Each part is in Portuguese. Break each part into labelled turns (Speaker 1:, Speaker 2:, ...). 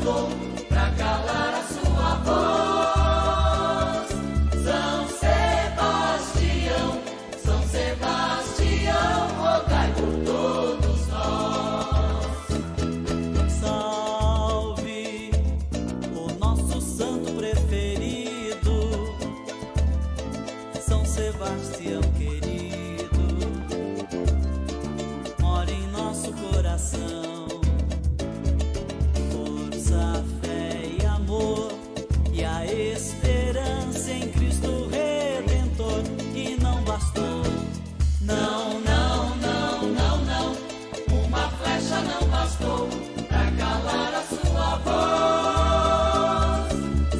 Speaker 1: bastou pra calar a sua voz. São Sebastião, rogai por todos nós.
Speaker 2: Salve o nosso santo preferido, São Sebastião querido, mora em nosso coração. Força, fé e amor, e a esperança em Cristo Redentor. E não bastou,
Speaker 1: Não, não, não, não, não, uma flecha não bastou pra calar a sua voz.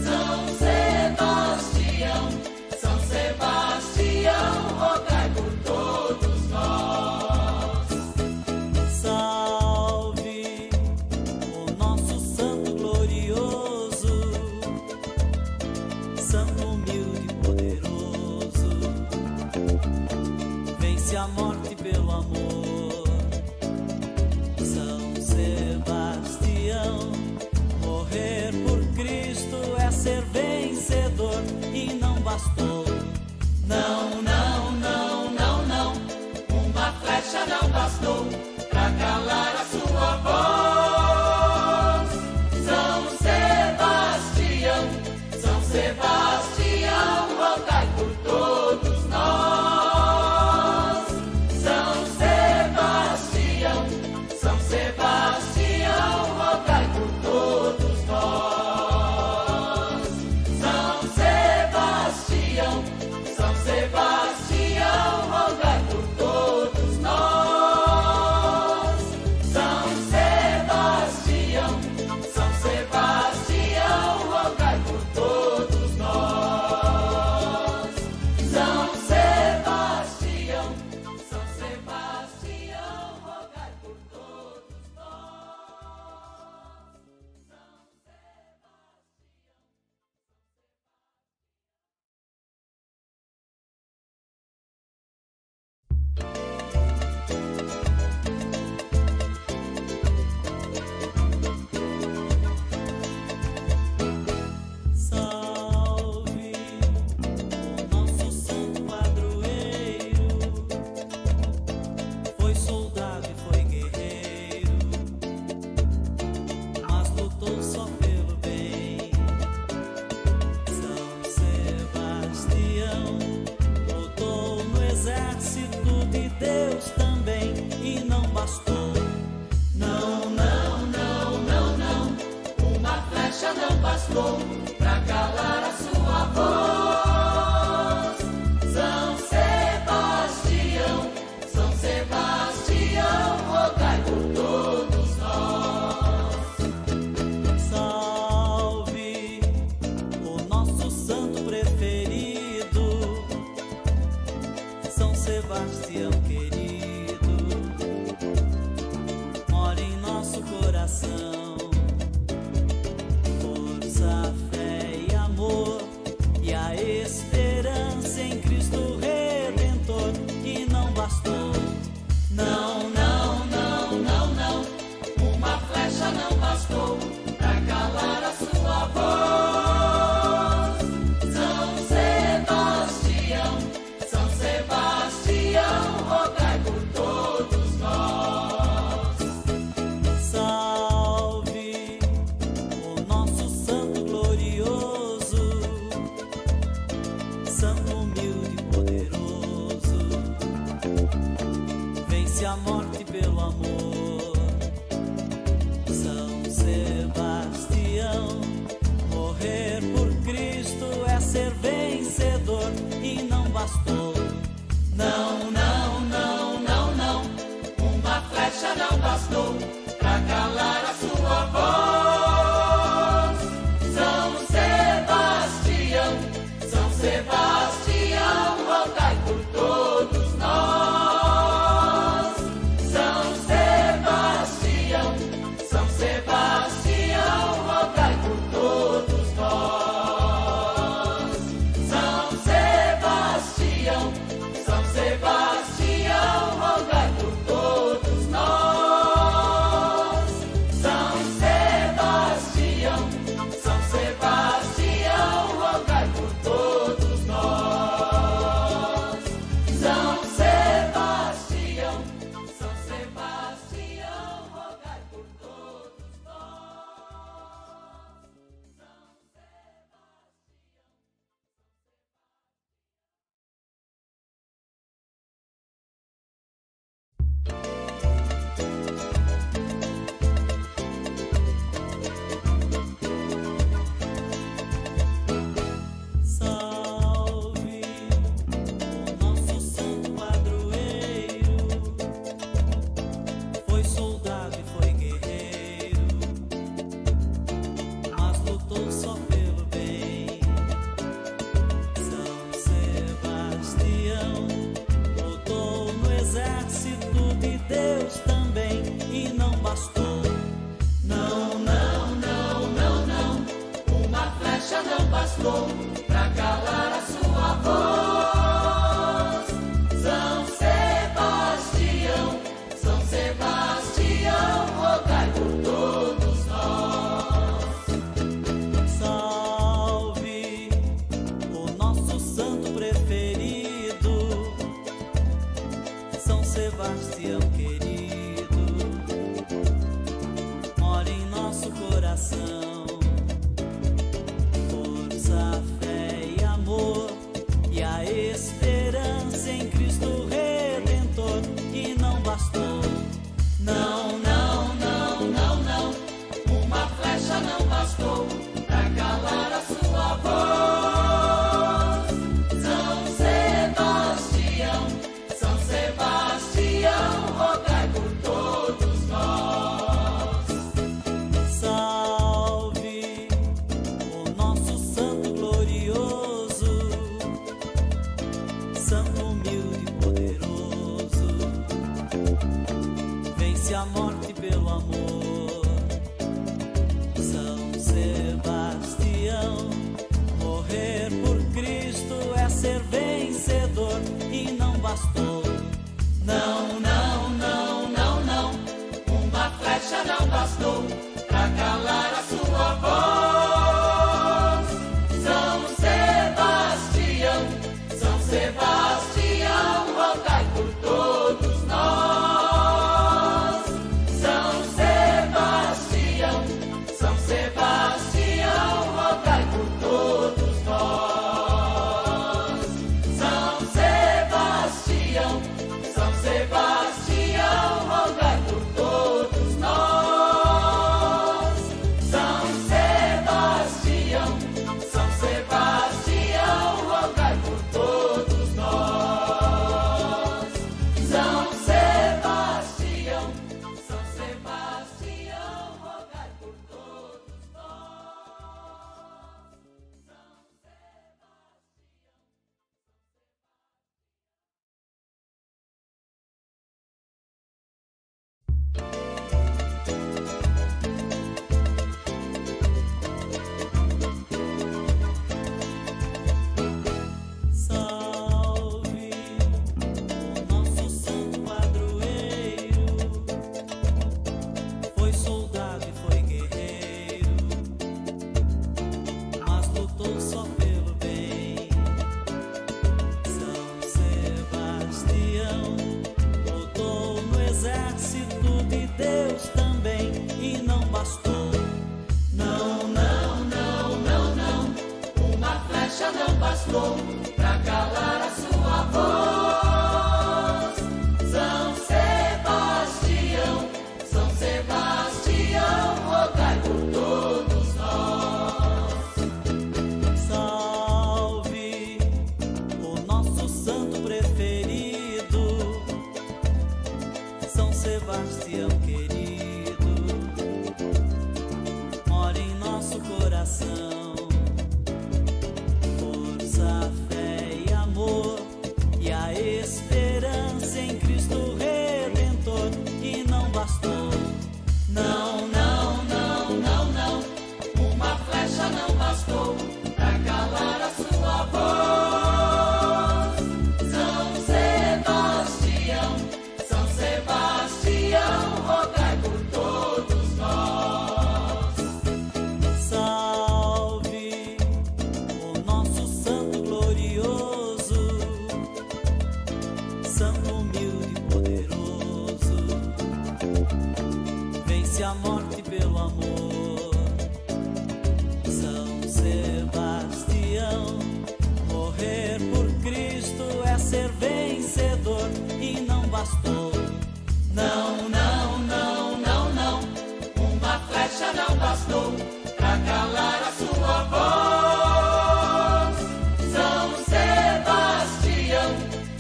Speaker 1: São Sebastião, rogai por todos nós.
Speaker 2: salve o nosso santo glorioso, santo humilde e poderoso, vence a morte pelo amor. São Sebastião, morrer por Cristo é ser vencedor. E não bastou,
Speaker 1: Não, não, não, não, não, uma flecha não bastou pra calar a sua voz. São Sebastião, rogai por todos nós. São Sebastião, rogai por todos nós. São Sebastião, rogai por todos nós. São Sebastião, rogai por todos nós. São Sebastião, rogai por todos
Speaker 2: salve o nosso santo padroeiro, foi soldado e foi guerreiro, mas lutou só pelo bem. São Sebastião lutou no exército de Deus também. E não bastou,
Speaker 1: Não, não, não, não, não, uma flecha não bastou pra calar a sua voz. São Sebastião, rogai por todos nós.
Speaker 2: salve o nosso santo preferido, São Sebastião querido, mora em nosso coração. Força, fé e amor, e a esperança em Cristo Redentor. E não bastou,
Speaker 1: Não, não, não, não, não, uma flecha não bastou pra calar a sua voz. São Sebastião, rogai por todos nós.
Speaker 2: salve o nosso santo glorioso, santo humilde e poderoso, vence a morte pelo amor. São Sebastião, morrer por Cristo é ser vencedor. E não bastou,
Speaker 1: Não, não, não, não, não, uma flecha não bastou pra calar a sua voz. São Sebastião, rogai por todos nós. São Sebastião, rogai por todos nós. São Sebastião,
Speaker 2: Sebastião lutou no exército de Deus também e não bastou.
Speaker 1: Não, não, não, não, não, uma flecha não bastou pra calar a sua voz. São Sebastião, São Sebastião, rogai por todos nós.
Speaker 2: Salve o nosso santo preferido, São Sebastião querido, mora em nosso coração. Força, fé e amor, e a esperança em Cristo Redentor, e não bastou.
Speaker 1: Não, não, não, não, não, uma flecha não bastou pra calar a sua voz. São Sebastião, São Sebastião, rogai por todos nós.
Speaker 2: Salve o nosso santo glorioso, santo humilde e poderoso, vence a morte pelo amor. São Sebastião, morrer por Cristo é ser vencedor, e não bastou.
Speaker 1: Não, não, não, não, não, uma flecha não bastou pra calar a sua voz. São Sebastião, São Sebastião, rogai por todos nós. São Sebastião, São Sebastião, rogai por todos nós. São Sebastião, São Sebastião, rogai por todos nós. São Sebastião, São Sebastião, rogai por todos nós. São Sebastião, São Sebastião, rogai por todos
Speaker 2: Salve o nosso santo padroeiro, foi soldado e foi guerreiro, mas lutou só pelo bem. São Sebastião lutou no exército de Deus também e não bastou.
Speaker 1: Não, não, não, não, não, uma flecha não bastou pra calar a sua voz. São Sebastião, São Sebastião, rogai por todos nós.
Speaker 2: Salve o nosso santo preferido, São Sebastião querido, mora em nosso coração. Força, fé e amor, e a esperança em Cristo Redentor, e não bastou.
Speaker 1: Não, não, não, não, não, uma flecha não bastou pra calar a sua voz. São Sebastião, São Sebastião, rogai por todos nós.
Speaker 2: Salve o nosso santo glorioso, santo humilde e poderoso, vence a morte pelo amor. São Sebastião, morrer por Cristo é ser vencedor, e não bastou.
Speaker 1: Não, não, não, não, não, uma flecha não bastou pra calar a sua voz. São Sebastião,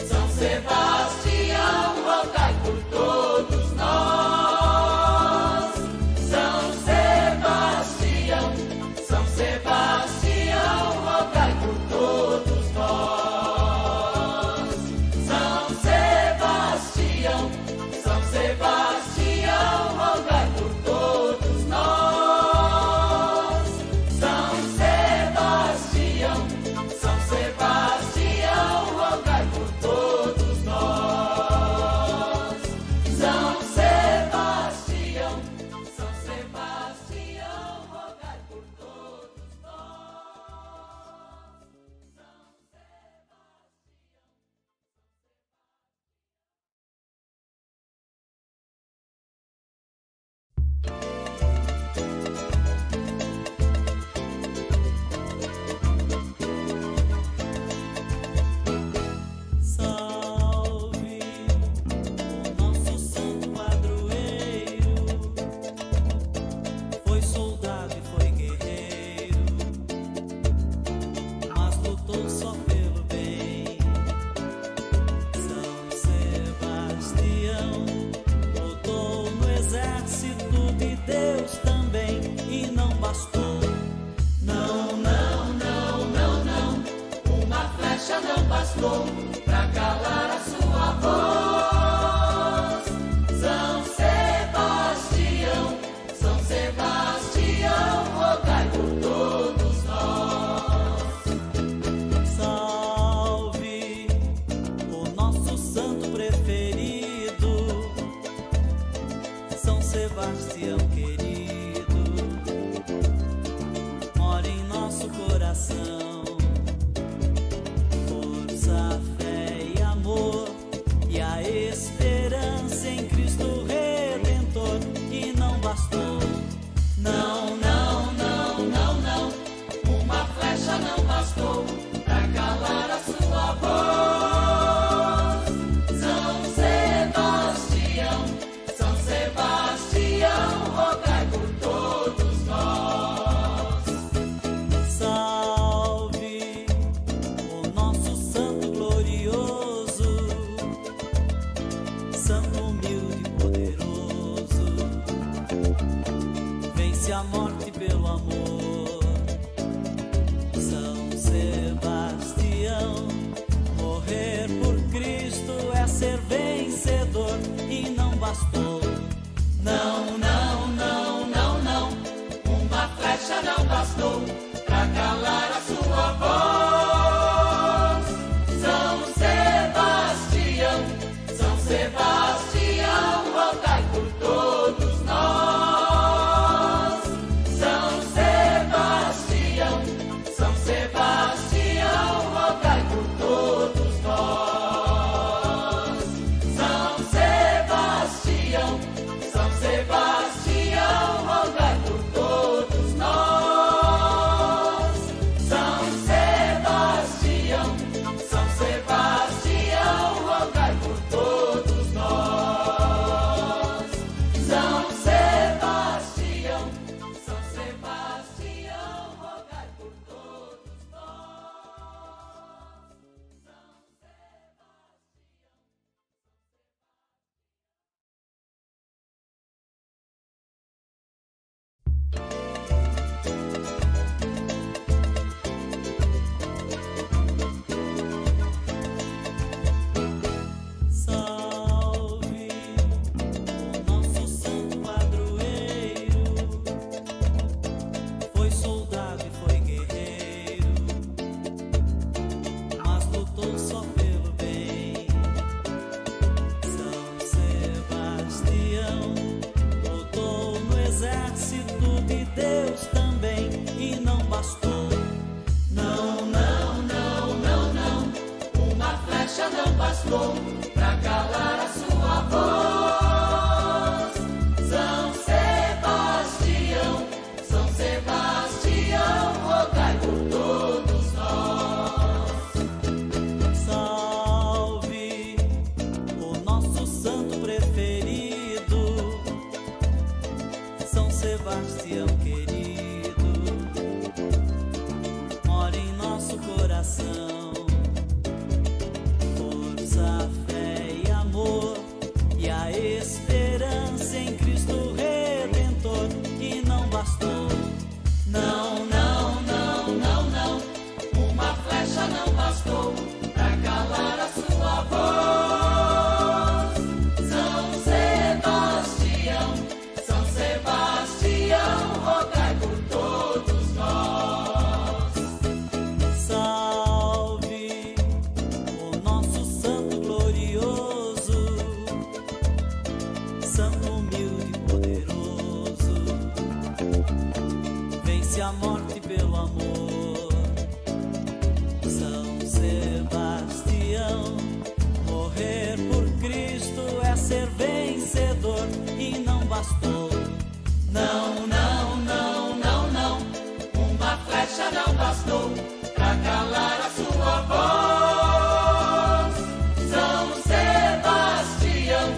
Speaker 1: São Sebastião, rogai por todos nós. São Sebastião, São Sebastião, rogai por todos nós. bastou pra calar a sua voz. São Sebastião, São Sebastião, rogai por todos nós.
Speaker 2: Salve o nosso santo preferido, São Sebastião querido, mora em nosso coração. Força, fé e amor, e a esperança em Cristo Redentor. E não bastou,
Speaker 1: Não, não, não, não, não, uma flecha não bastou pra calar a sua voz. São Sebastião, São Sebastião, rogai por todos nós.
Speaker 2: salve o nosso santo glorioso, santo humilde e poderoso, vence a morte pelo amor. São Sebastião, morrer por Cristo é ser vencedor. E não bastou,
Speaker 1: Não, não, não, não, não, uma flecha não bastou pra calar a sua voz. São Sebastião, São Sebastião, rogai por todos nós. São Sebastião, São Sebastião, rogai por todos nós. São Sebastião, São Sebastião, rogai por todos nós. São Sebastião, São Sebastião, rogai por todos nós. São Sebastião, São Sebastião, rogai por todos
Speaker 2: salve o nosso santo padroeiro, foi soldado e foi guerreiro, mas lutou só pelo bem. São Sebastião lutou no exército de Deus também. E não bastou,
Speaker 1: Não, não, não, não, não, uma flecha não bastou pra calar a sua voz. São Sebastião, São Sebastião, rogai por todos nós.
Speaker 2: salve o nosso santo preferido, São Sebastião querido, mora em nosso coração. Força, fé e amor, e a esperança em Cristo Redentor. E não bastou,
Speaker 1: Não, não, não, não, não, uma flecha não bastou pra calar a sua voz. São Sebastião, São Sebastião, rogai por todos nós.
Speaker 2: salve o nosso santo glorioso, santo humilde e poderoso, vence a morte pelo amor. São Sebastião, morrer por Cristo é ser vencedor. E não bastou,
Speaker 1: Não, não, não, não, não, uma flecha não bastou pra calar a sua voz. São Sebastião,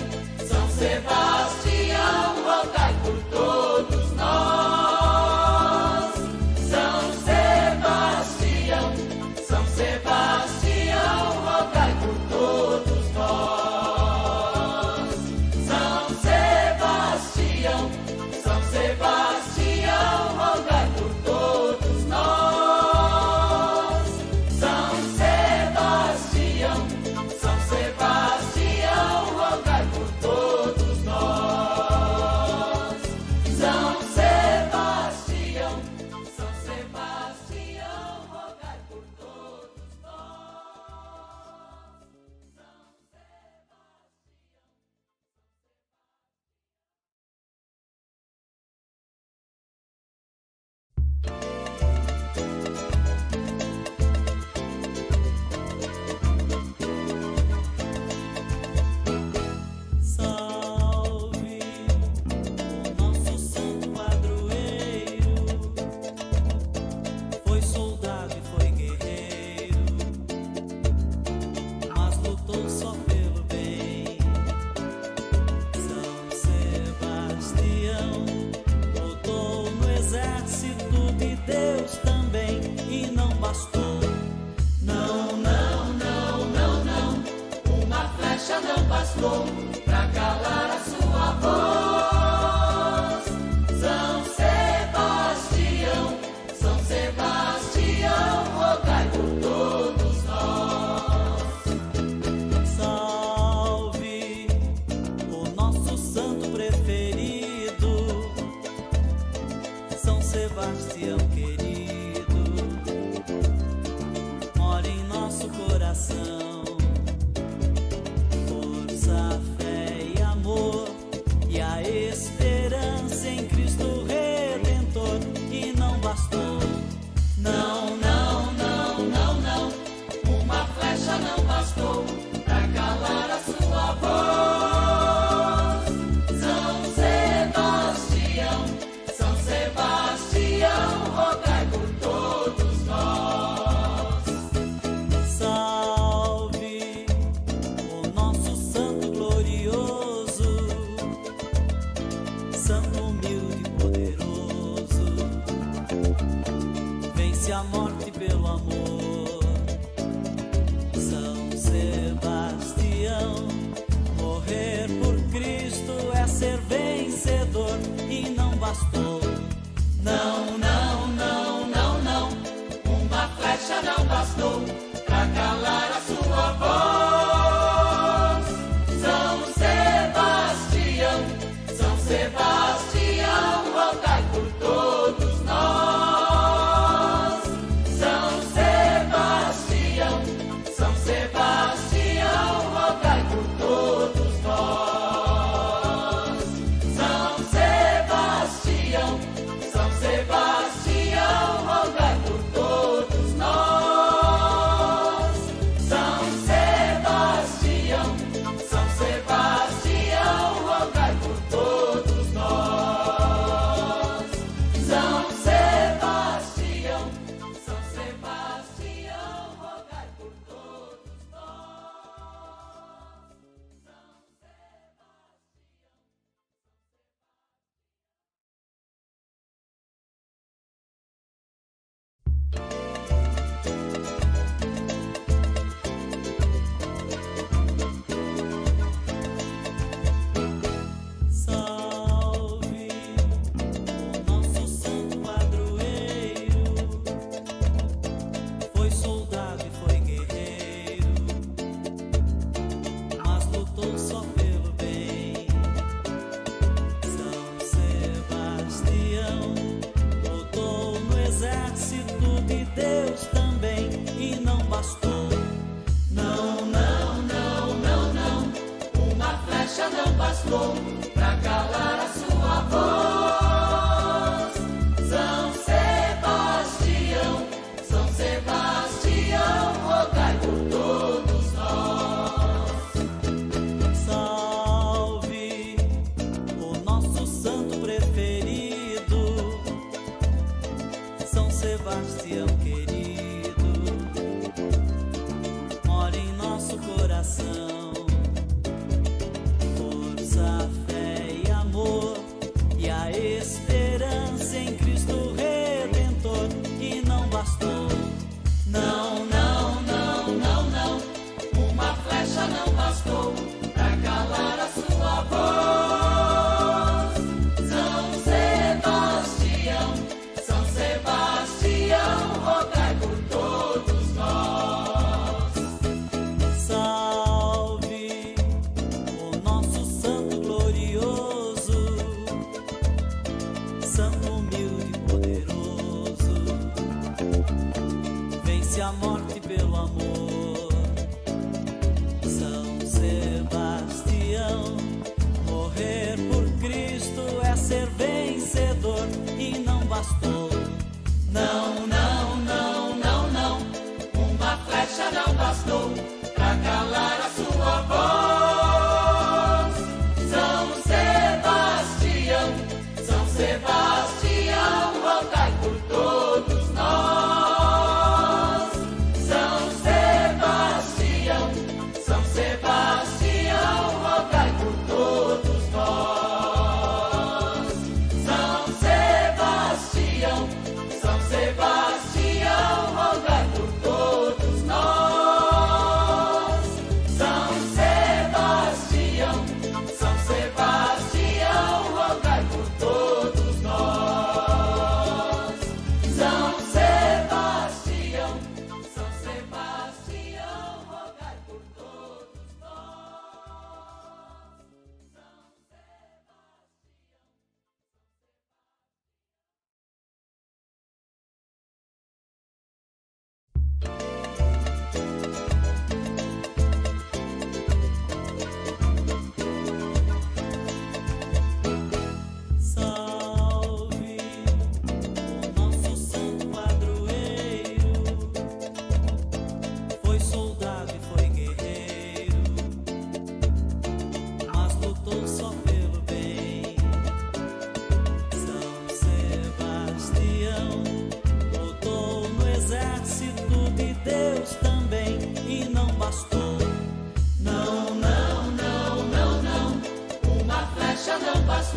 Speaker 1: São Sebastião, rogai por todos nós. São Sebastião, São Sebastião, rogai por todos nós. São Sebastião, São Sebastião. bastou pra calar a sua voz. São Sebastião, rogai por todos nós.
Speaker 2: Salve o nosso santo preferido, São Sebastião querido, mora em nosso coração. Força, fé e amor, e a esperança em Cristo Redentor. E não bastou,
Speaker 1: Não, não, não, não, não, uma flecha não bastou pra calar a sua voz. São Sebastião, rogai por todos nós.
Speaker 2: salve o nosso santo glorioso, santo humilde e poderoso, vence a morte pelo amor. São Sebastião, morrer por Cristo é ser vencedor. E não bastou,
Speaker 1: Não, não, não, não, não, uma flecha não bastou pra calar a sua voz. São Sebastião, rogai por todos nós. São Sebastião, rogai por todos nós. São Sebastião, rogai por todos nós. São Sebastião, rogai por todos nós. São Sebastião, rogai por todos
Speaker 2: salve o nosso santo padroeiro, foi soldado e foi guerreiro, mas lutou só pelo bem. São Sebastião lutou no exército de Deus também. E não bastou,
Speaker 1: Não, não, não, não, não, uma flecha não bastou pra calar a sua voz. São Sebastião, rogai por todos nós.
Speaker 2: salve o nosso santo preferido, São Sebastião querido, mora em nosso coração. Força, fé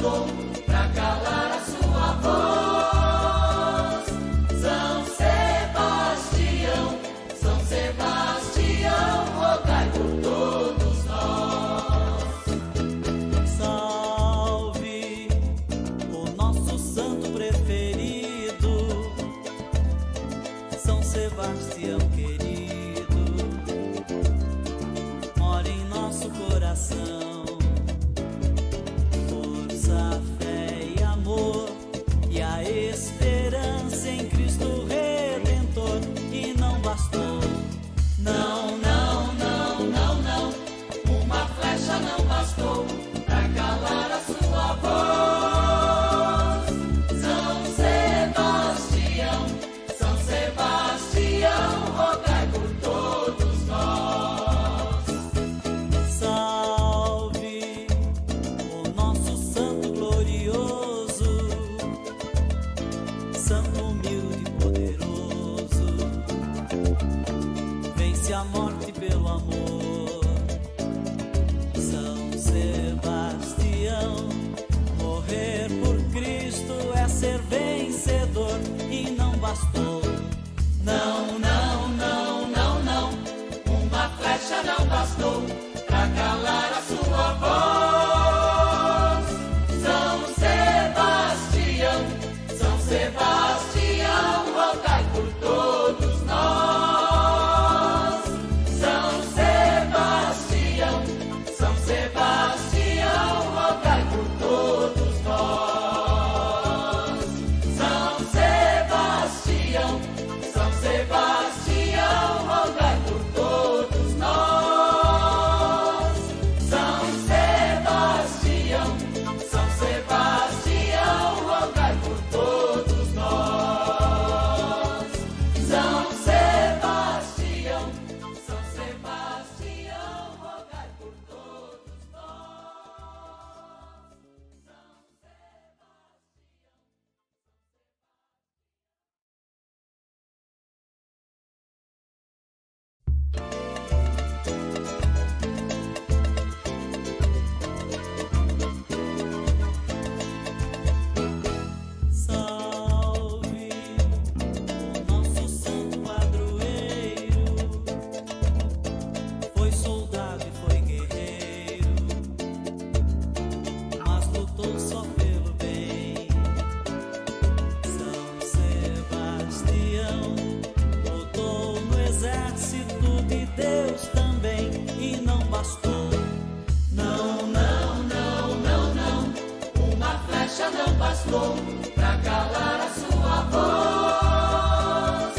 Speaker 1: bastou pra calar a sua voz. São Sebastião, São Sebastião, rogai por todos nós.
Speaker 2: Salve o nosso santo preferido, São Sebastião querido, mora em nosso coração. Força, fé e amor, e a esperança em Cristo Redentor. E não bastou,
Speaker 1: Não, não, não, não, não, uma flecha não bastou pra calar a sua voz. São Sebastião, São Sebastião, rogai por todos nós.
Speaker 2: salve o nosso santo glorioso, santo humilde e poderoso, vence a morte pelo amor. São Sebastião, morrer por Cristo é ser vencedor. E não bastou,
Speaker 1: Não, não, não, não, não, uma flecha não bastou pra calar a sua voz. São Sebastião, São Sebastião, rogai por todos nós. São Sebastião, São Sebastião, rogai por todos nós. São Sebastião, São Sebastião, rogai por todos nós. São Sebastião, São Sebastião, rogai por todos nós. São Sebastião, São Sebastião, rogai por todos
Speaker 2: salve o nosso santo padroeiro, foi soldado e foi guerreiro, mas lutou só pelo bem. São Sebastião lutou no exército de Deus também. E não bastou,
Speaker 1: Não, não, não, não, não, uma flecha não bastou pra calar a sua voz.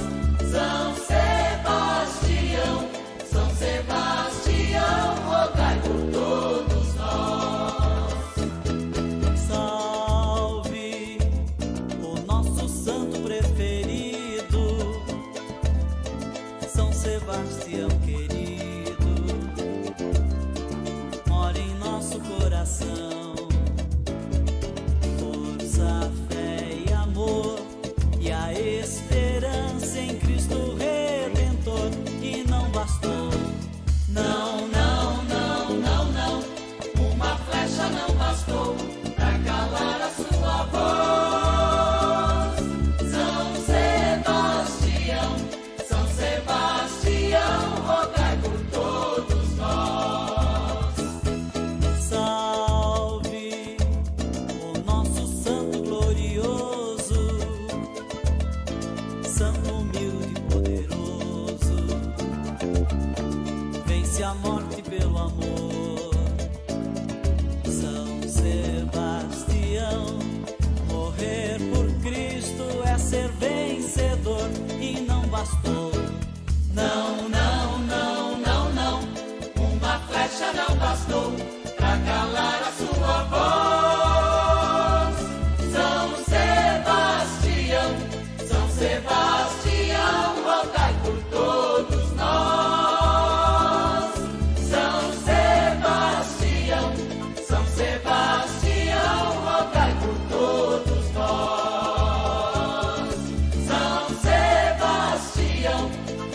Speaker 1: São Sebastião, São Sebastião, rogai por todos nós.
Speaker 2: salve o nosso santo preferido, São Sebastião querido, mora em nosso coração. Força, fé e amor, e a esperança em Cristo Redentor. E não bastou,
Speaker 1: Não, não, não, não, não, uma flecha não bastou pra calar a sua voz. São Sebastião, São Sebastião, rogai por todos nós.
Speaker 2: salve o nosso santo glorioso, santo humilde e poderoso, vence a morte pelo amor. São Sebastião, morrer por Cristo é ser vencedor. E não bastou,
Speaker 1: Não, não, não, não, não, uma flecha não bastou pra calar a sua voz. São Sebastião, São Sebastião, rogai por todos nós. São Sebastião, São Sebastião, rogai por todos nós. São Sebastião,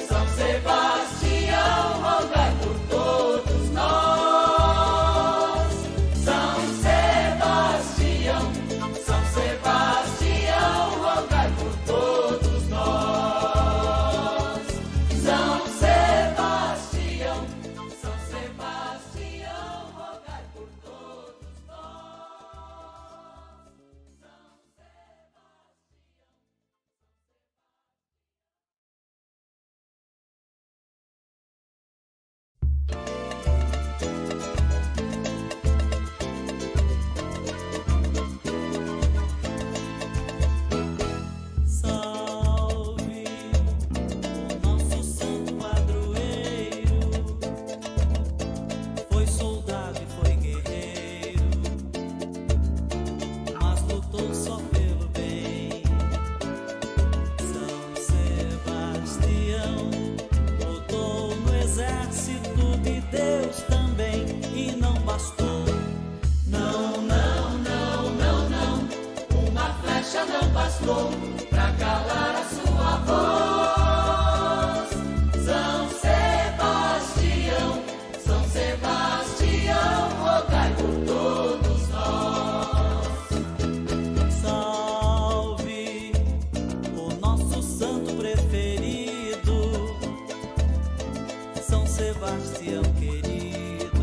Speaker 1: São Sebastião, rogai por todos nós. bastou pra calar a sua voz. São Sebastião, rogai por todos nós.
Speaker 2: Salve o nosso santo preferido, São Sebastião querido,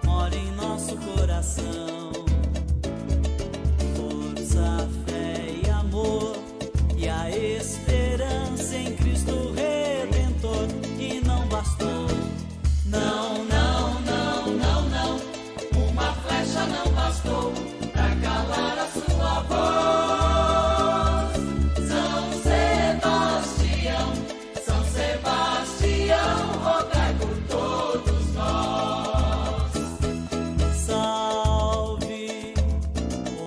Speaker 2: mora em nosso coração. Força, fé e amor, e a esperança em Cristo Redentor. E não bastou,
Speaker 1: Não, não, não, não, não, uma flecha não bastou pra calar a sua voz. São Sebastião, rogai por todos nós.
Speaker 2: salve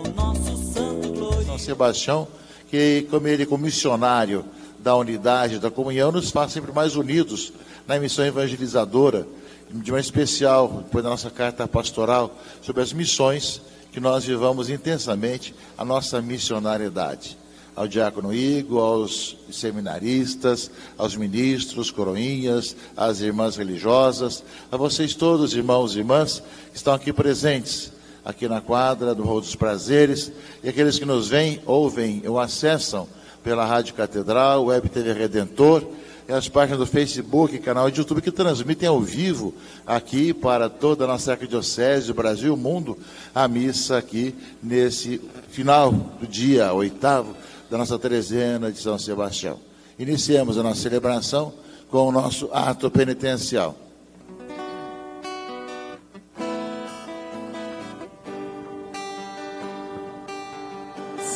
Speaker 2: o nosso santo glorioso.
Speaker 3: São Sebastião, que como ele, como missionário da unidade, da comunhão, nos faz sempre mais unidos na missão evangelizadora, de uma especial, depois da nossa carta pastoral, sobre as missões, que nós vivamos intensamente a nossa missionariedade. Ao diácono Igor, aos seminaristas, aos ministros, coroinhas, às irmãs religiosas, a vocês todos, irmãos e irmãs, que estão aqui presentes, aqui na quadra do Rua dos Prazeres, e aqueles que nos veem, ouvem ou acessam pela Rádio Catedral, Web TV Redentor, e as páginas do Facebook e canal de YouTube que transmitem ao vivo aqui para toda a nossa arquidiocese, o Brasil e o mundo, a missa aqui nesse final do dia 8º da nossa trezena de São Sebastião. Iniciemos a nossa celebração com o nosso ato penitencial.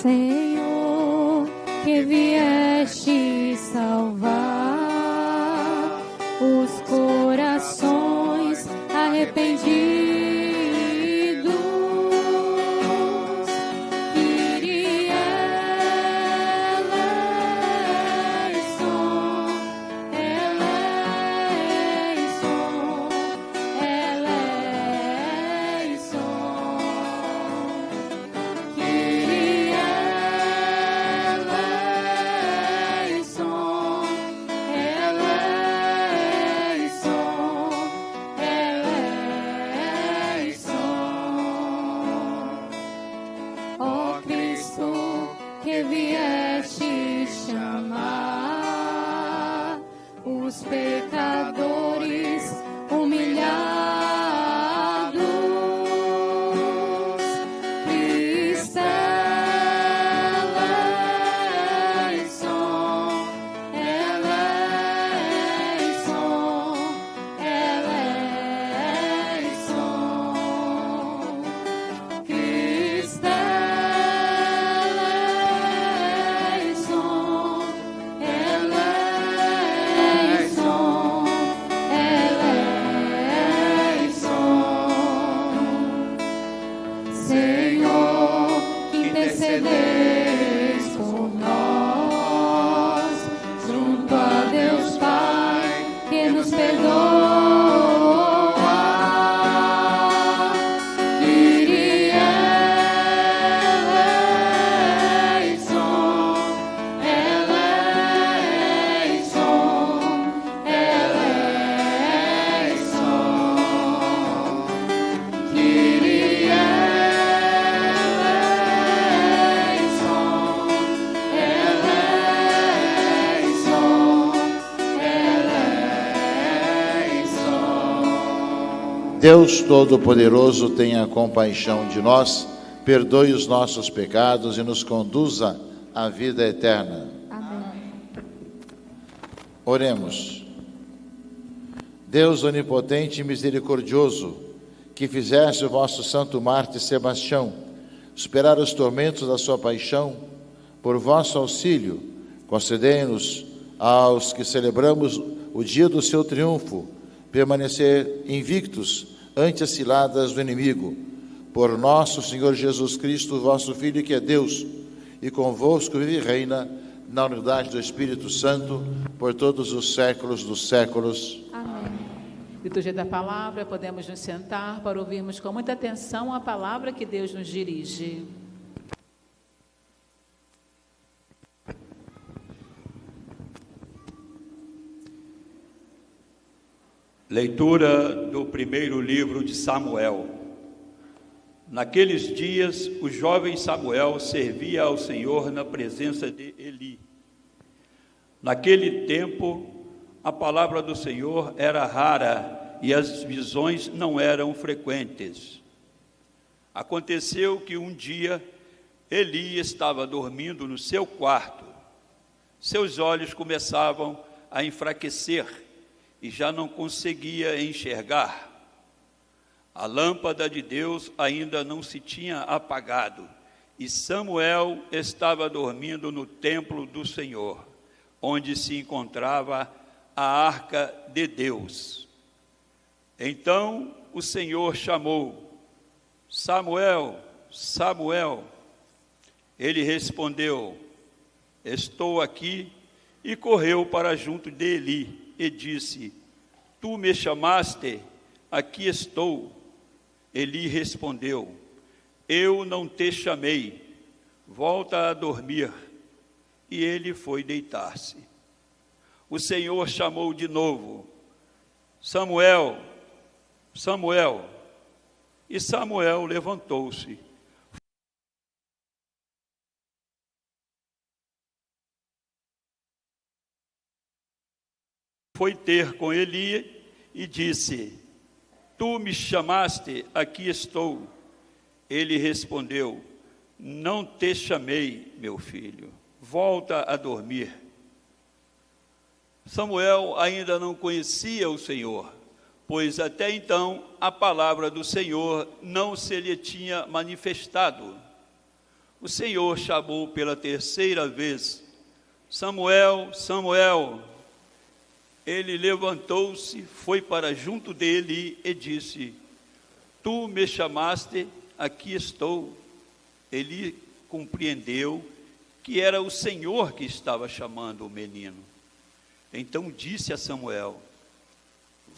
Speaker 4: Senhor, que vieste salvar os corações arrependidos, Kyrie eleison, eleison, eleison, Kyrie eleison, ó Cristo, que vieste chamar os pecadores humilhados, Cristo eleison, eleison, eleison, Cristo eleison, eleison, eleison. Senhor, que intercedeis por nós, junto a Deus Pai, que nos perdoa. Kyrie eleison, eleison, eleison, Kyrie eleison, eleison, eleison.
Speaker 3: Deus Todo-Poderoso tenha compaixão de nós, perdoe os nossos pecados e nos conduza à vida eterna.
Speaker 4: Amém.
Speaker 3: Oremos. Deus onipotente e misericordioso, que fizeste o vosso santo mártir Sebastião superar os tormentos da sua paixão, por vosso auxílio, concedei-nos, aos que celebramos o dia do seu triunfo, permanecer invictos ante as ciladas do inimigo. Por nosso Senhor Jesus Cristo, vosso Filho, que é Deus, e convosco vive e reina na unidade do Espírito Santo, por todos os séculos dos séculos.
Speaker 4: Amém.
Speaker 5: Liturgia da Palavra, podemos nos sentar para ouvirmos com muita atenção a palavra que Deus nos dirige.
Speaker 6: Leitura do primeiro livro de Samuel. Naqueles dias, o jovem Samuel servia ao Senhor na presença de Eli. Naquele tempo, a palavra do Senhor era rara e as visões não eram frequentes. Aconteceu que um dia, Eli estava dormindo no seu quarto. Seus olhos começavam a enfraquecer e já não conseguia enxergar. A lâmpada de Deus ainda não se tinha apagado, e Samuel estava dormindo no templo do Senhor, onde se encontrava a arca de Deus. Então o Senhor chamou: Samuel, Samuel. Ele respondeu: estou aqui, e correu para junto de Eli e disse: tu me chamaste? Aqui estou. Eli respondeu: eu não te chamei, volta a dormir. E ele foi deitar-se. O Senhor chamou de novo: Samuel, Samuel. E Samuel levantou-se. Foi ter com Eli e disse: tu me chamaste, aqui estou. Ele respondeu: não te chamei, meu filho, volta a dormir. Samuel ainda não conhecia o Senhor, pois até então a palavra do Senhor não se lhe tinha manifestado. O Senhor chamou pela terceira vez: Samuel, Samuel. Ele levantou-se, foi para junto dele e disse: tu me chamaste, aqui estou. Ele compreendeu que era o Senhor que estava chamando o menino. Então disse a Samuel: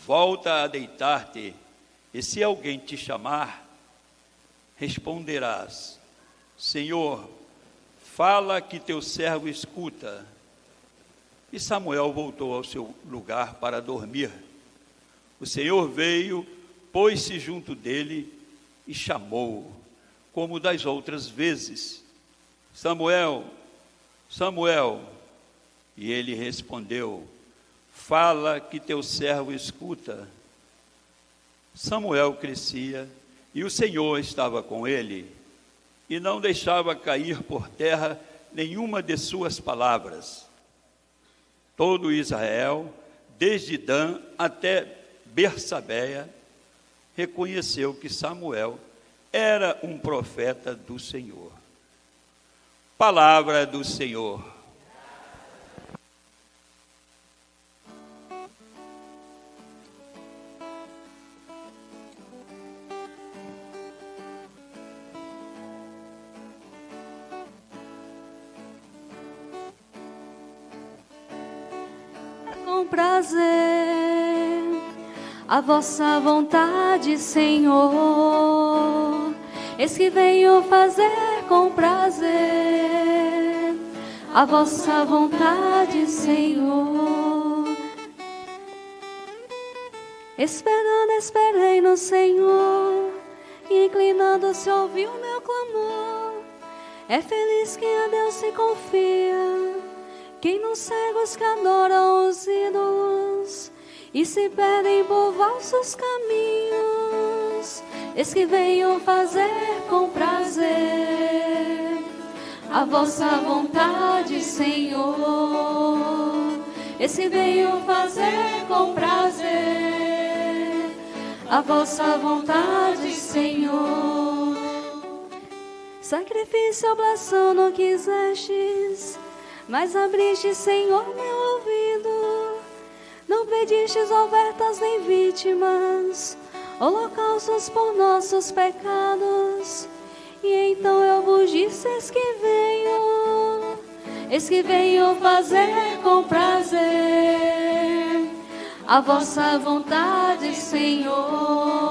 Speaker 6: volta a deitar-te, e se alguém te chamar, responderás: Senhor, fala que teu servo escuta. E Samuel voltou ao seu lugar para dormir. O Senhor veio, pôs-se junto dele e chamou-o, como das outras vezes: Samuel, Samuel. E ele respondeu: fala que teu servo escuta. Samuel crescia e o Senhor estava com ele, e não deixava cair por terra nenhuma de suas palavras. Todo Israel, desde Dan até Bersabeia, reconheceu que Samuel era um profeta do Senhor. Palavra do Senhor.
Speaker 4: Prazer, a vossa vontade, Senhor, eis que venho fazer com prazer, a vossa vontade, Senhor. Esperei no Senhor, e inclinando-se ouviu meu clamor. É feliz quem a Deus se confia, quem não segue os que adoram os ídolos e se perdem por falsos caminhos. Eis que venho fazer com prazer a vossa vontade, Senhor. Eis que venho fazer com prazer a vossa vontade, Senhor. Sacrifício, oblação não quisestes, mas abriste, Senhor, meu ouvido. Não pedistes ofertas nem vítimas, holocaustos por nossos pecados. E então eu vos disse: eis que venho fazer com prazer a vossa vontade, Senhor.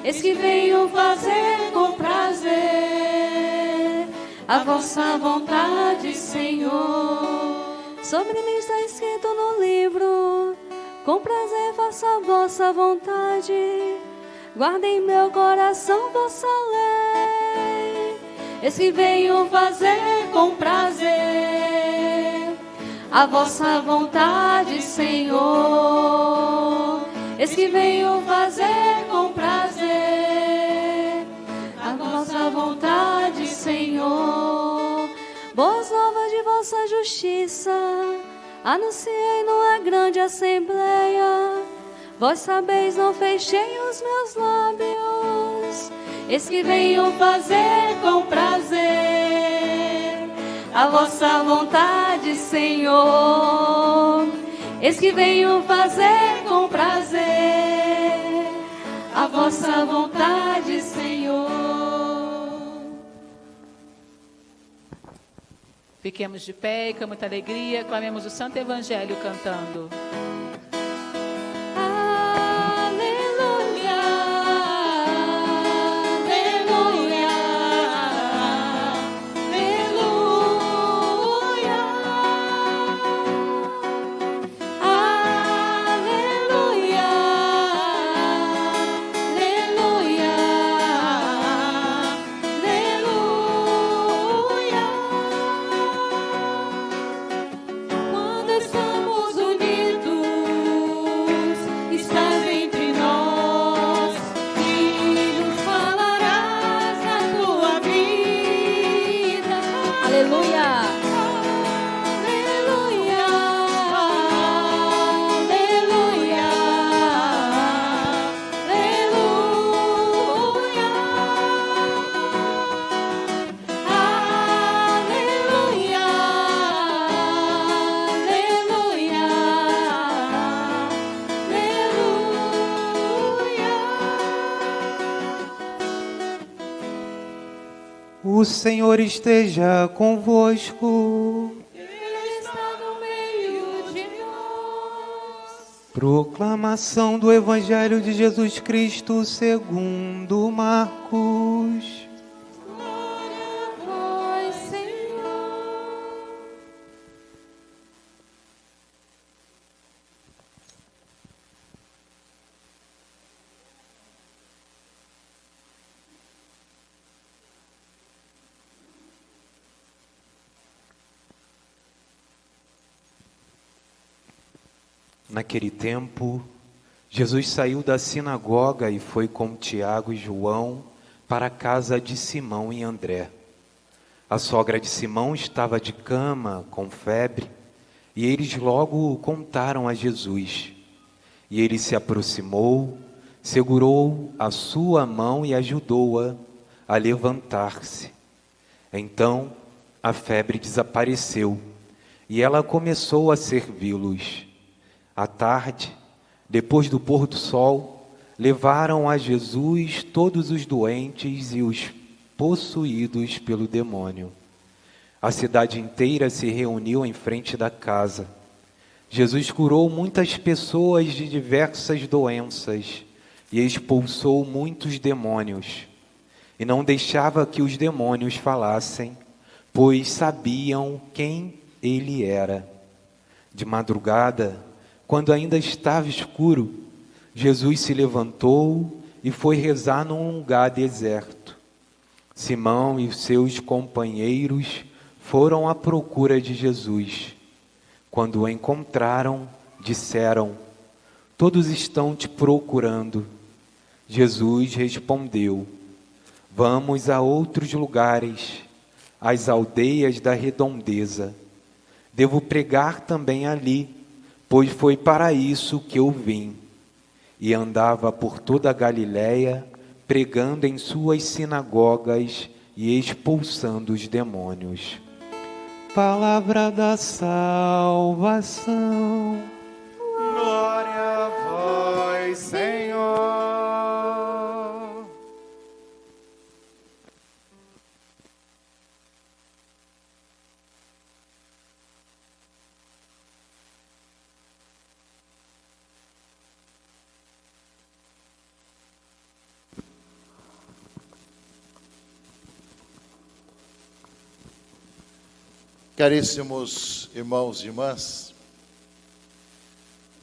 Speaker 4: Eis que venho fazer com prazer a vossa vontade, Senhor. Sobre mim está escrito no livro: com prazer faço a vossa vontade. Guarda em meu coração vossa lei. Eis que venho fazer com prazer a vossa vontade, Senhor. Eis que venho fazer com prazer a vossa vontade, Senhor. Boas novas de vossa justiça anunciei numa grande assembleia. Vós sabeis, não fechei os meus lábios. Eis que venho fazer com prazer a vossa vontade, Senhor. Eis que venho fazer com prazer a vossa vontade, Senhor.
Speaker 5: Fiquemos de pé e com muita alegria clamemos o Santo Evangelho cantando.
Speaker 7: O Senhor esteja convosco.
Speaker 4: Ele está no meio de nós.
Speaker 7: Proclamação do Evangelho de Jesus Cristo segundo Marcos.
Speaker 4: Glória a vós, Senhor.
Speaker 7: Naquele tempo, Jesus saiu da sinagoga e foi com Tiago e João para a casa de Simão e André. A sogra de Simão estava de cama, com febre, e eles logo o contaram a Jesus. E ele se aproximou, segurou a sua mão e ajudou-a a levantar-se. Então, a febre desapareceu, e ela começou a servi-los. À tarde, depois do pôr do sol, levaram a Jesus todos os doentes e os possuídos pelo demônio. A cidade inteira se reuniu em frente da casa. Jesus curou muitas pessoas de diversas doenças e expulsou muitos demônios. E não deixava que os demônios falassem, pois sabiam quem ele era. De madrugada, quando ainda estava escuro, Jesus se levantou e foi rezar num lugar deserto. Simão e os seus companheiros foram à procura de Jesus. Quando o encontraram, disseram: "Todos estão te procurando." Jesus respondeu: "Vamos a outros lugares, às aldeias da redondeza. Devo pregar também ali, pois foi para isso que eu vim." E andava por toda a Galiléia, pregando em suas sinagogas e expulsando os demônios. Palavra da salvação.
Speaker 8: Glória a vós, Senhor.
Speaker 3: Caríssimos irmãos e irmãs,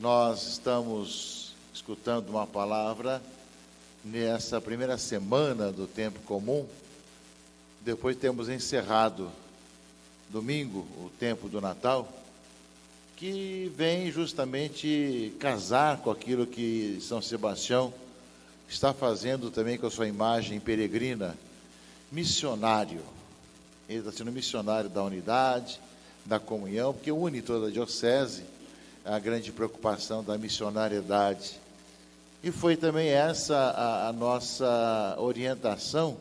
Speaker 3: nós estamos escutando uma palavra nessa primeira semana do tempo comum. Depois temos encerrado domingo o tempo do Natal, que vem justamente casar com aquilo que São Sebastião está fazendo também com a sua imagem peregrina, missionário. Ele está sendo missionário da unidade, da comunhão, porque une toda a diocese, a grande preocupação da missionariedade. E foi também essa a nossa orientação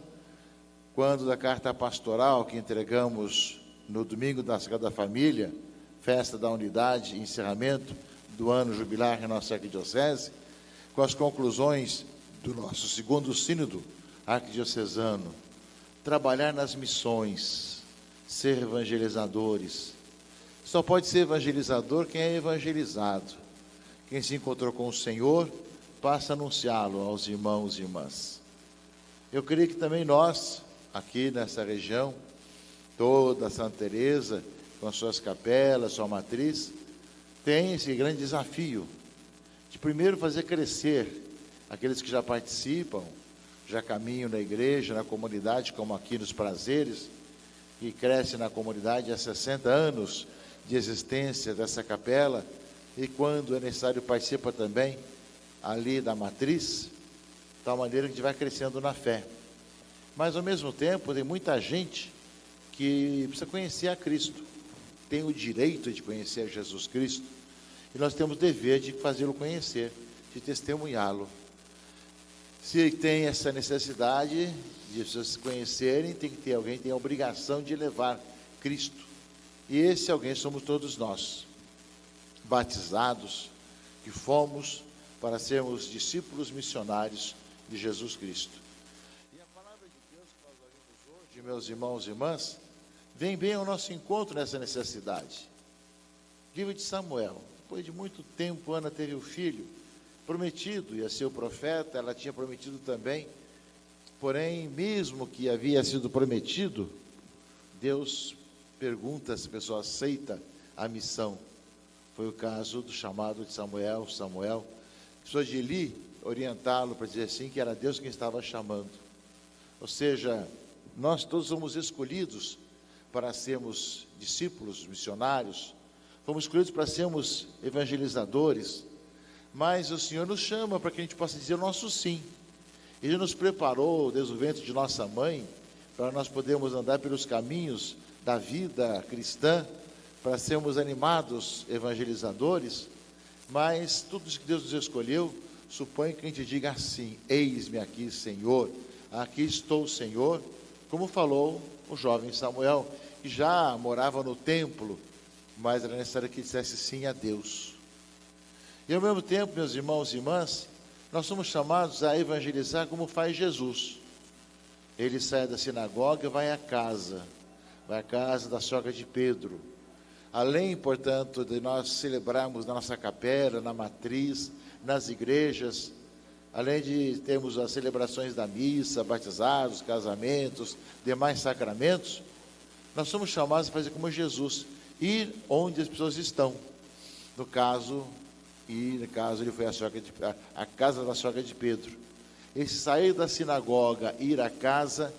Speaker 3: quando da carta pastoral que entregamos no domingo da Sagrada Família, festa da unidade, encerramento do ano jubilar em nossa arquidiocese, com as conclusões do nosso segundo sínodo arquidiocesano: trabalhar nas missões, ser evangelizadores. Só pode ser evangelizador quem é evangelizado. Quem se encontrou com o Senhor passa a anunciá-lo aos irmãos e irmãs. Eu creio que também nós, aqui nessa região, toda Santa Teresa, com as suas capelas, sua matriz, tem esse grande desafio de primeiro fazer crescer aqueles que já participam, já caminham na igreja, na comunidade, como aqui nos Prazeres, que cresce na comunidade há 60 anos de existência dessa capela, e quando é necessário participa também ali da matriz, de tal maneira que a gente vai crescendo na fé. Mas ao mesmo tempo tem muita gente que precisa conhecer a Cristo, tem o direito de conhecer Jesus Cristo, e nós temos o dever de fazê-lo conhecer, de testemunhá-lo. Se tem essa necessidade de pessoas se conhecerem, tem que ter alguém que tem a obrigação de levar Cristo. E esse alguém somos todos nós, batizados, que fomos para sermos discípulos missionários de Jesus Cristo. E a palavra de Deus que nós ouvimos hoje, meus irmãos e irmãs, vem bem ao nosso encontro nessa necessidade. Livro de Samuel. Depois de muito tempo, Ana teve o filho prometido, ia ser o profeta, ela tinha prometido também, porém, mesmo que havia sido prometido, Deus pergunta se a pessoa aceita a missão. Foi o caso do chamado de Samuel, a pessoa de Eli orientá-lo para dizer assim, que era Deus quem estava chamando. Ou seja, nós todos somos escolhidos para sermos discípulos, missionários, fomos escolhidos para sermos evangelizadores, mas o Senhor nos chama para que a gente possa dizer o nosso sim. Ele nos preparou desde o ventre de nossa mãe, para nós podermos andar pelos caminhos da vida cristã, para sermos animados evangelizadores, mas tudo isso que Deus nos escolheu, supõe que a gente diga assim: eis-me aqui, Senhor, aqui estou, Senhor, como falou o jovem Samuel, que já morava no templo, mas era necessário que dissesse sim a Deus. E ao mesmo tempo, meus irmãos e irmãs, nós somos chamados a evangelizar como faz Jesus. Ele sai da sinagoga e vai à casa da sogra de Pedro. Além, portanto, de nós celebrarmos na nossa capela, na matriz, nas igrejas, além de termos as celebrações da missa, batizados, casamentos, demais sacramentos, nós somos chamados a fazer como Jesus, ir onde as pessoas estão. No caso ele foi a casa da sogra de Pedro. Esse sair da sinagoga, ir à casa,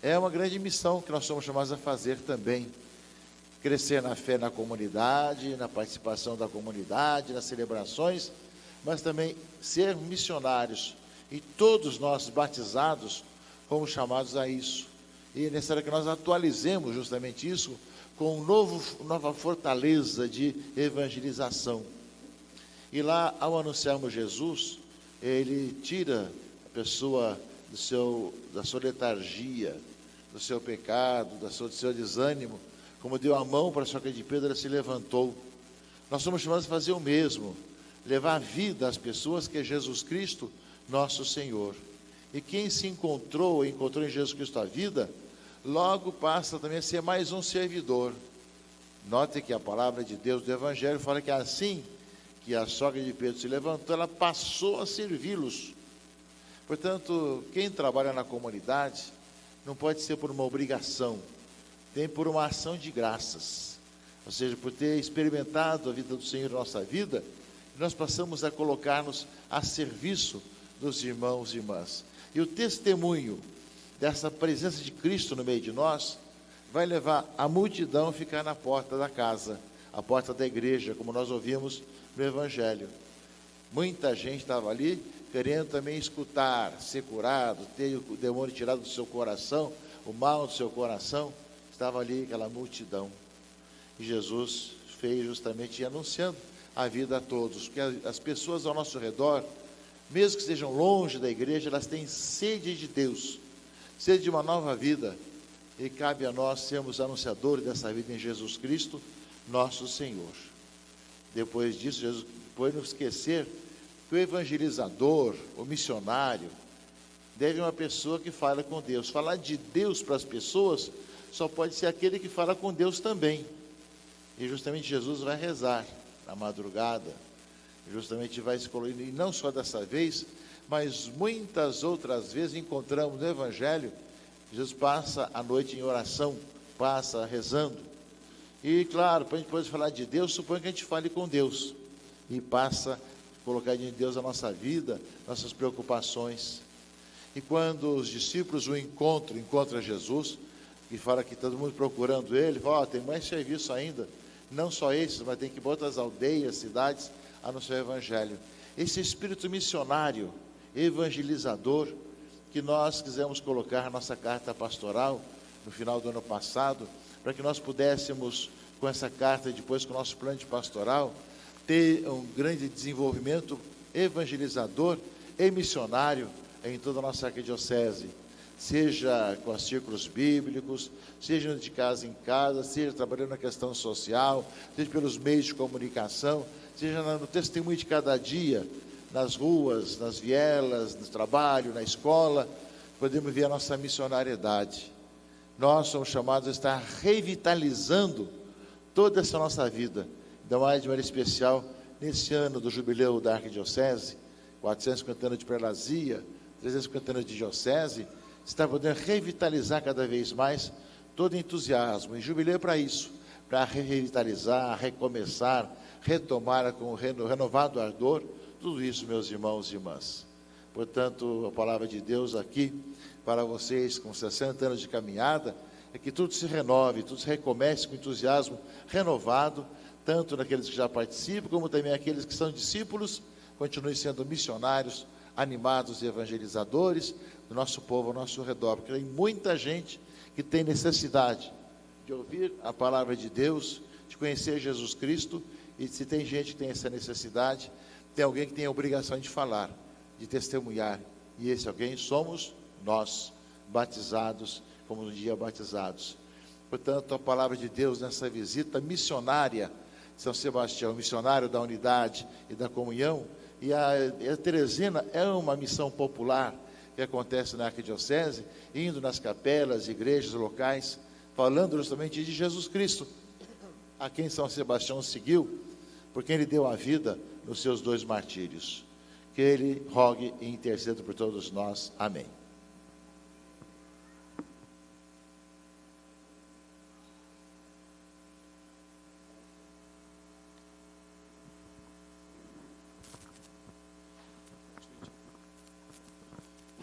Speaker 3: é uma grande missão que nós somos chamados a fazer também. Crescer na fé na comunidade, na participação da comunidade, nas celebrações, mas também ser missionários. E todos nós batizados fomos chamados a isso. E é necessário que nós atualizemos justamente isso com nova fortaleza de evangelização. E lá, ao anunciarmos Jesus, ele tira a pessoa da sua letargia, do seu pecado, do seu desânimo. Como deu a mão para a sogra de Pedro, ela se levantou. Nós somos chamados a fazer o mesmo, levar a vida às pessoas, que é Jesus Cristo, nosso Senhor. E quem se encontrou em Jesus Cristo a vida, logo passa também a ser mais um servidor. Note que a palavra de Deus do Evangelho fala que assim que a sogra de Pedro se levantou, ela passou a servi-los. Portanto, quem trabalha na comunidade não pode ser por uma obrigação, tem por uma ação de graças. Ou seja, por ter experimentado a vida do Senhor na nossa vida, nós passamos a colocar-nos a serviço dos irmãos e irmãs. E o testemunho dessa presença de Cristo no meio de nós vai levar a multidão a ficar na porta da casa, a porta da igreja, como nós ouvimos no Evangelho. Muita gente estava ali querendo também escutar, ser curado, ter o demônio tirado do seu coração, o mal do seu coração. Estava ali aquela multidão. E Jesus fez justamente anunciando a vida a todos, porque as pessoas ao nosso redor, mesmo que estejam longe da igreja, elas têm sede de Deus, sede de uma nova vida, e cabe a nós sermos anunciadores dessa vida em Jesus Cristo, nosso Senhor. Depois disso, Jesus pode não esquecer que o evangelizador, o missionário, deve ser uma pessoa que fala com Deus. Falar de Deus para as pessoas só pode ser aquele que fala com Deus também. E justamente Jesus vai rezar na madrugada, justamente vai se colocar, e não só dessa vez, mas muitas outras vezes encontramos no Evangelho, Jesus passa a noite em oração, passa rezando. E claro, para a gente poder falar de Deus, suponho que a gente fale com Deus, e passa a colocar diante de Deus a nossa vida, nossas preocupações. E quando os discípulos o encontra Jesus, e fala que todo mundo procurando ele, fala, tem mais serviço ainda, não só esses, mas tem que ir para outras aldeias, cidades, anunciar o Evangelho. Esse espírito missionário, evangelizador, que nós quisemos colocar na nossa carta pastoral, no final do ano passado, para que nós pudéssemos, com essa carta e depois com o nosso plano de pastoral, ter um grande desenvolvimento evangelizador e missionário em toda a nossa arquidiocese, seja com os círculos bíblicos, seja de casa em casa, seja trabalhando na questão social, seja pelos meios de comunicação, seja no testemunho de cada dia, nas ruas, nas vielas, no trabalho, na escola, podemos ver a nossa missionariedade. Nós somos chamados a estar revitalizando toda essa nossa vida, ainda mais de maneira especial nesse ano do jubileu da arquidiocese, 450 anos de prelazia, 350 anos de diocese, está podendo revitalizar cada vez mais todo entusiasmo. E jubileu para isso, para revitalizar, recomeçar, retomar com renovado ardor, tudo isso, meus irmãos e irmãs. Portanto, a palavra de Deus aqui para vocês, com 60 anos de caminhada, é que tudo se renove, tudo se recomece com entusiasmo renovado, tanto naqueles que já participam, como também aqueles que são discípulos, continuem sendo missionários, animados e evangelizadores do nosso povo ao nosso redor, porque tem muita gente que tem necessidade de ouvir a palavra de Deus, de conhecer Jesus Cristo, e se tem gente que tem essa necessidade, tem alguém que tem a obrigação de falar, de testemunhar, e esse alguém somos nós, batizados, como um dia batizados. Portanto, a palavra de Deus nessa visita missionária, São Sebastião, missionário da unidade e da comunhão, e a Teresina é uma missão popular que acontece na arquidiocese, indo nas capelas, igrejas locais, falando justamente de Jesus Cristo, a quem São Sebastião seguiu, por quem ele deu a vida nos seus 2 martírios. Que ele rogue e interceda por todos nós. Amém.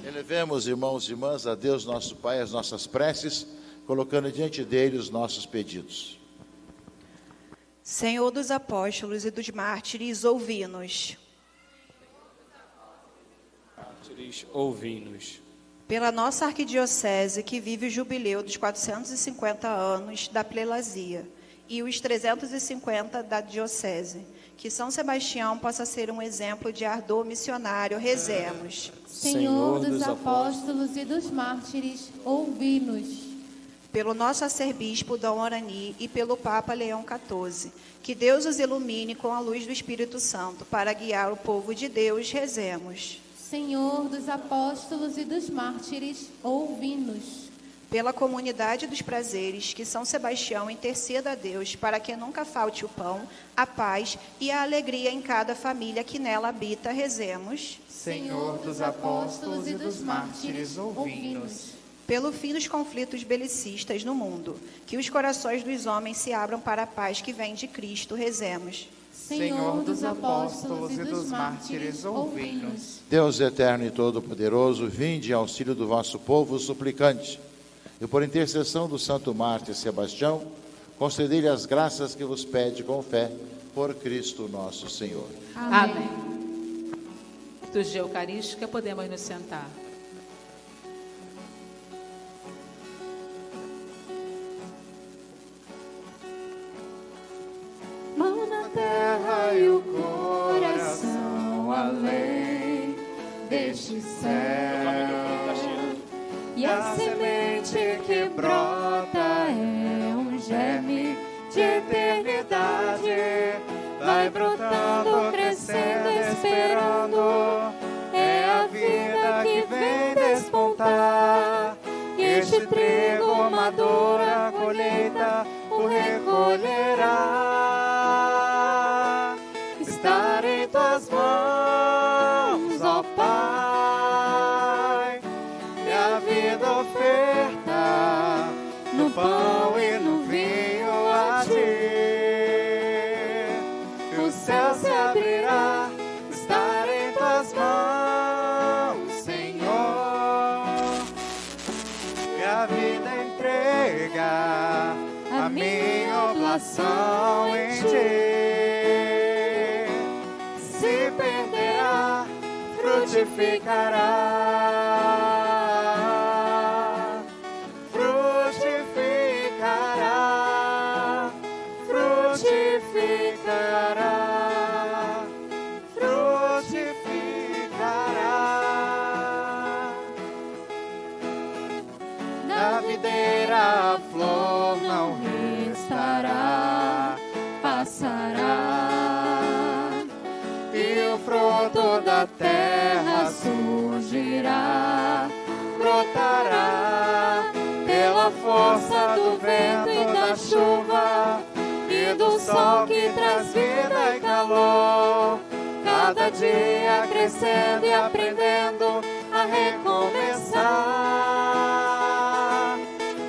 Speaker 3: Elevemos, irmãos e irmãs, a Deus nosso Pai as nossas preces, colocando diante dele os nossos pedidos.
Speaker 9: Senhor dos apóstolos e dos mártires, ouvi-nos.
Speaker 10: Ouvi-nos.
Speaker 9: Pela nossa arquidiocese, que vive o jubileu dos 450 anos da prelazia e os 350 da diocese, que São Sebastião possa ser um exemplo de ardor missionário, rezemos.
Speaker 10: Senhor dos apóstolos e dos mártires, ouvi-nos.
Speaker 9: Pelo nosso arcebispo Dom Orani e pelo Papa Leão XIV, que Deus os ilumine com a luz do Espírito Santo para guiar o povo de Deus, rezemos.
Speaker 10: Senhor dos apóstolos e dos mártires, ouvi-nos.
Speaker 9: Pela comunidade dos prazeres, que São Sebastião interceda a Deus para que nunca falte o pão, a paz e a alegria em cada família que nela habita, rezemos.
Speaker 8: Senhor dos apóstolos e dos mártires, ouvi-nos.
Speaker 9: Pelo fim dos conflitos belicistas no mundo, que os corações dos homens se abram para a paz que vem de Cristo, rezemos.
Speaker 8: Senhor dos apóstolos e dos mártires, ouvi-nos.
Speaker 3: Deus eterno e todo-poderoso, vinde em auxílio do vosso povo suplicante, e por intercessão do santo mártir Sebastião, concedei-lhe as graças que vos pede com fé, por Cristo nosso Senhor.
Speaker 5: Amém. Liturgia Eucarística, podemos nos sentar.
Speaker 8: Mão na terra e o coração além deste céu. E a semente que brota é um germe de eternidade. Vai brotando, crescendo, esperando. É a vida que vem despontar. E este trigo maduro, a colheita o recolherá. Estar em tuas mãos, ó Pai, e a vida oferta no pão e no vinho a ti. O céu se abrirá, estar em tuas mãos, Senhor, e a vida entrega a minha oblação em ti. Se perderá, frutificará, frutificará, frutificará, frutificará. Na videira a flor não restará, passará, e o fruto da terra surgirá, brotará, pela força do vento e da chuva, e do sol que traz vida e calor, cada dia crescendo e aprendendo a recomeçar.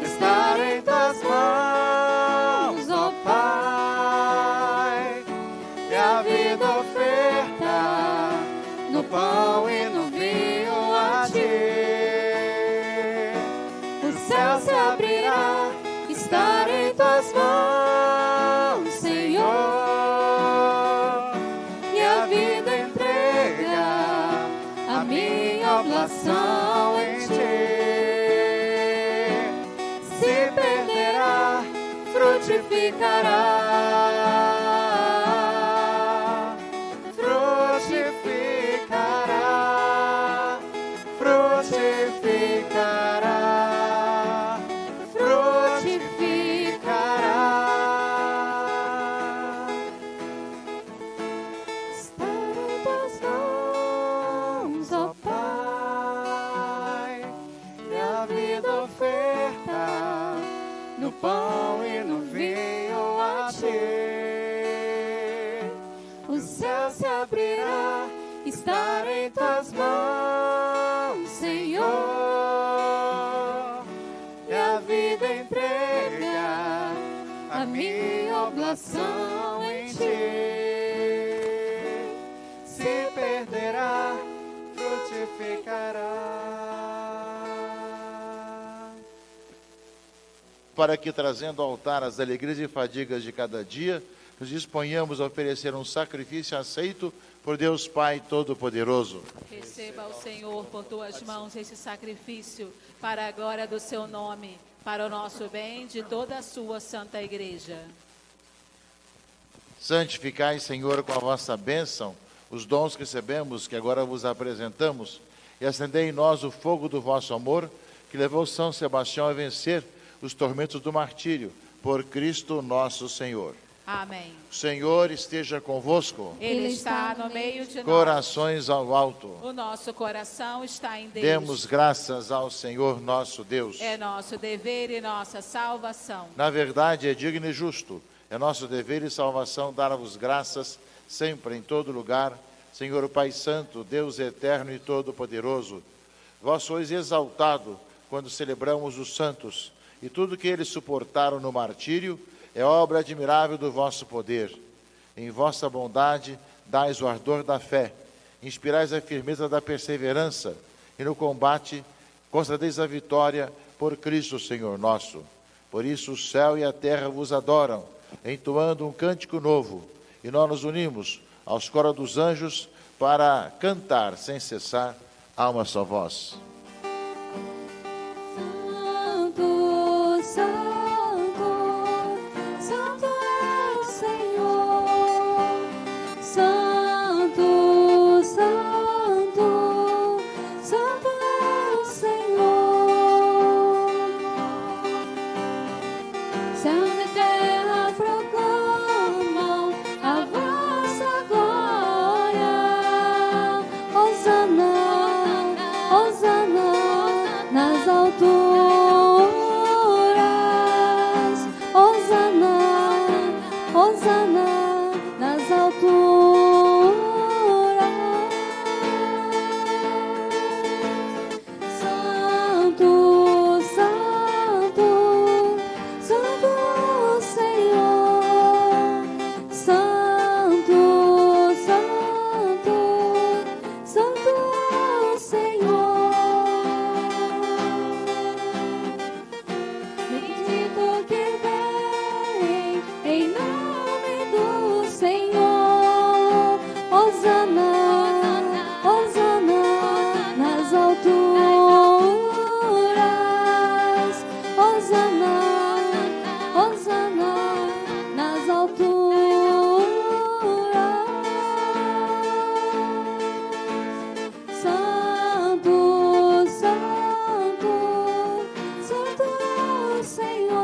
Speaker 8: Estar em tuas mãos, ó Pai, e a vida oferta no pão e no vinho a ti. O céu se abrirá, estar em tuas mãos, Senhor, e a vida entrega a minha oblação em ti. Se perderá, frutificará, frutificará, frutificará, frutificará. Estar em tuas mãos, ó Pai, e a vida oferta no pão e no vinho a ti. O céu se abrirá, estar em tuas mãos, Senhor, e a vida entrega a minha oblação em ti. Se perderá, frutificará.
Speaker 3: Para que, trazendo ao altar as alegrias e fadigas de cada dia, nos disponhamos a oferecer um sacrifício aceito por Deus Pai Todo-Poderoso.
Speaker 5: Receba o Senhor por tuas mãos esse sacrifício para a glória do seu nome, para o nosso bem de toda a sua santa igreja.
Speaker 3: Santificai, Senhor, com a vossa bênção, os dons que recebemos, que agora vos apresentamos, e acendei em nós o fogo do vosso amor, que levou São Sebastião a vencer os tormentos do martírio, por Cristo nosso Senhor.
Speaker 5: Amém.
Speaker 3: O Senhor esteja convosco.
Speaker 5: Ele está no meio de nós.
Speaker 3: Corações ao alto.
Speaker 5: O nosso coração está em Deus.
Speaker 3: Demos graças ao Senhor nosso Deus.
Speaker 5: É nosso dever e nossa salvação.
Speaker 3: Na verdade, é digno e justo. É nosso dever e salvação dar-vos graças sempre, em todo lugar, Senhor Pai Santo, Deus eterno e todo-poderoso. Vós sois exaltado quando celebramos os santos, e tudo que eles suportaram no martírio é obra admirável do vosso poder. Em vossa bondade, dais o ardor da fé, inspirais a firmeza da perseverança, e no combate concedeis a vitória por Cristo Senhor nosso. Por isso o céu e a terra vos adoram, entoando um cântico novo, e nós nos unimos aos coros dos anjos para cantar sem cessar a uma só voz.
Speaker 4: Santo, Santo, Santo é o Senhor. Santo, Santo, Santo é o Senhor. Céu e terra proclamam a vossa glória. Hosana, Hosana nas alturas. Hosana, Hosana nas alturas. Santo, Santo, Santo é o Senhor. Santo, Santo, Santo é o Senhor. Bendito que vem em nome do Senhor. Hosana, Hosana nas alturas. Hosana, Hosana nas alturas. Santo, Santo, Santo é o Senhor.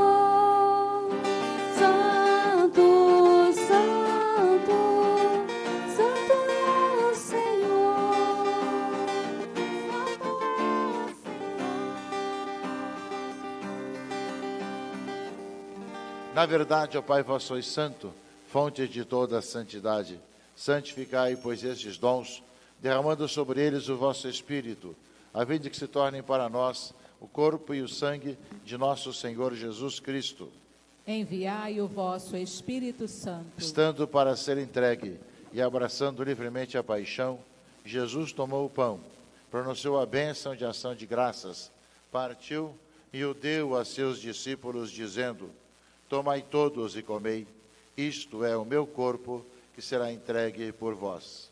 Speaker 4: Santo, Santo, Santo é o Senhor.
Speaker 3: Na verdade, ó Pai, vós sois santo, fonte de toda a santidade. Santificai, pois, estes dons, derramando sobre eles o vosso Espírito, a fim de que se tornem para nós o corpo e o sangue de nosso Senhor Jesus Cristo,
Speaker 5: Enviai o vosso Espírito Santo.
Speaker 3: estando para ser entregue e abraçando livremente a paixão, Jesus tomou o pão, pronunciou a bênção de ação de graças, partiu e o deu a seus discípulos, dizendo: tomai todos e comei, isto é o meu corpo, que será entregue por vós.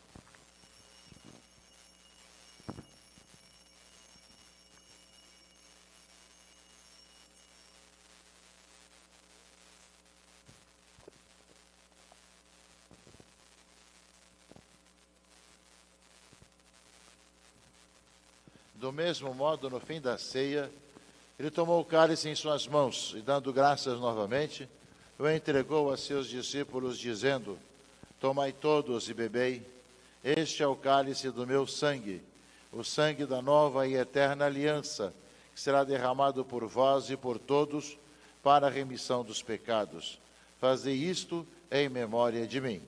Speaker 3: Do mesmo modo, no fim da ceia, ele tomou o cálice em suas mãos e, dando graças novamente, o entregou a seus discípulos, dizendo: tomai todos e bebei, este é o cálice do meu sangue, o sangue da nova e eterna aliança, que será derramado por vós e por todos para a remissão dos pecados. Fazei isto em memória de mim.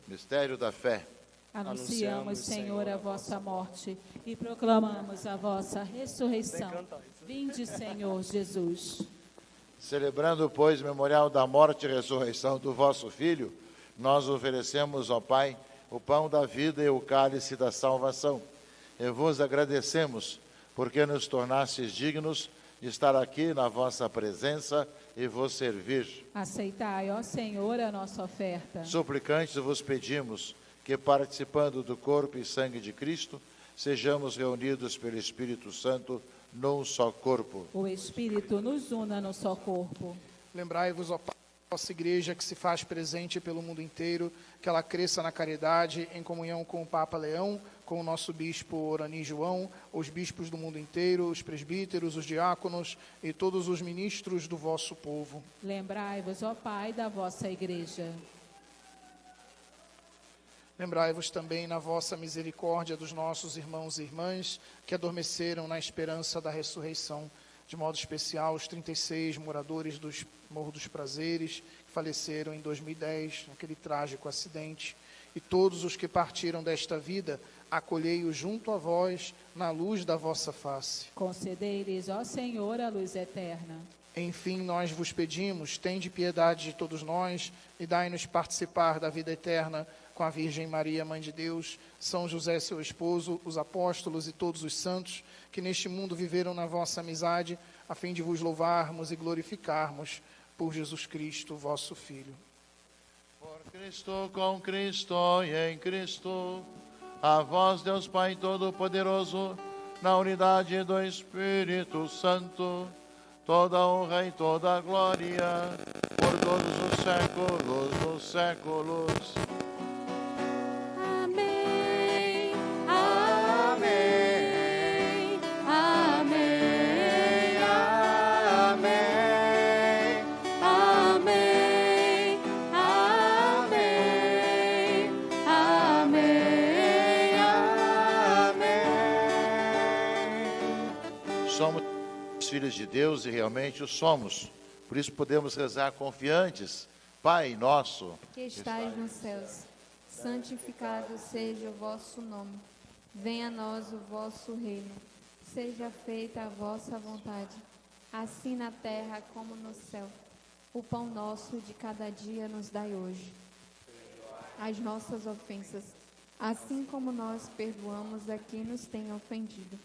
Speaker 3: Mistério da fé.
Speaker 5: Anunciamos, Senhor, a vossa morte e proclamamos a vossa ressurreição. Vinde, Senhor Jesus.
Speaker 3: Celebrando, pois, o memorial da morte e ressurreição do vosso Filho, nós oferecemos, ó Pai, o pão da vida e o cálice da salvação. E vos agradecemos, porque nos tornastes dignos de estar aqui na vossa presença e vos servir.
Speaker 5: Aceitai, ó Senhor, a nossa oferta.
Speaker 3: Suplicantes vos pedimos que, participando do corpo e sangue de Cristo, sejamos reunidos pelo Espírito Santo num só corpo.
Speaker 5: O Espírito nos una no só corpo.
Speaker 11: Lembrai-vos, ó Pai, da nossa igreja que se faz presente pelo mundo inteiro, que ela cresça na caridade, em comunhão com o Papa Leão, com o nosso bispo Orani João, os bispos do mundo inteiro, os presbíteros, os diáconos e todos os ministros do vosso povo.
Speaker 5: Lembrai-vos, ó Pai, da vossa igreja.
Speaker 11: Lembrai-vos também na vossa misericórdia dos nossos irmãos e irmãs que adormeceram na esperança da ressurreição. de modo especial os 36 moradores do Morro dos Prazeres, que faleceram em 2010, naquele trágico acidente, e todos os que partiram desta vida, acolhei-os junto a vós, na luz da vossa face.
Speaker 5: Concedei-lhes, ó Senhor, a luz eterna.
Speaker 11: Enfim, nós vos pedimos, tende piedade de todos nós e dai-nos participar da vida eterna com a Virgem Maria, Mãe de Deus, São José, seu esposo, os apóstolos e todos os santos que neste mundo viveram na vossa amizade, a fim de vos louvarmos e glorificarmos por Jesus Cristo, vosso Filho.
Speaker 3: Por Cristo, com Cristo e em Cristo, a vós, Deus Pai Todo-Poderoso, na unidade do Espírito Santo, toda honra e toda glória, por todos os séculos dos séculos.
Speaker 4: Amém, amém, amém, amém, amém, amém, amém, amém.
Speaker 3: Somos filhos de Deus e realmente o somos. Por isso podemos rezar confiantes. Pai nosso,
Speaker 12: que estais nos céus, santificado seja o vosso nome. Venha a nós o vosso reino. Seja feita a vossa vontade, assim na terra como no céu. O pão nosso de cada dia nos dai hoje. As nossas ofensas, assim como nós perdoamos a quem nos tem ofendido.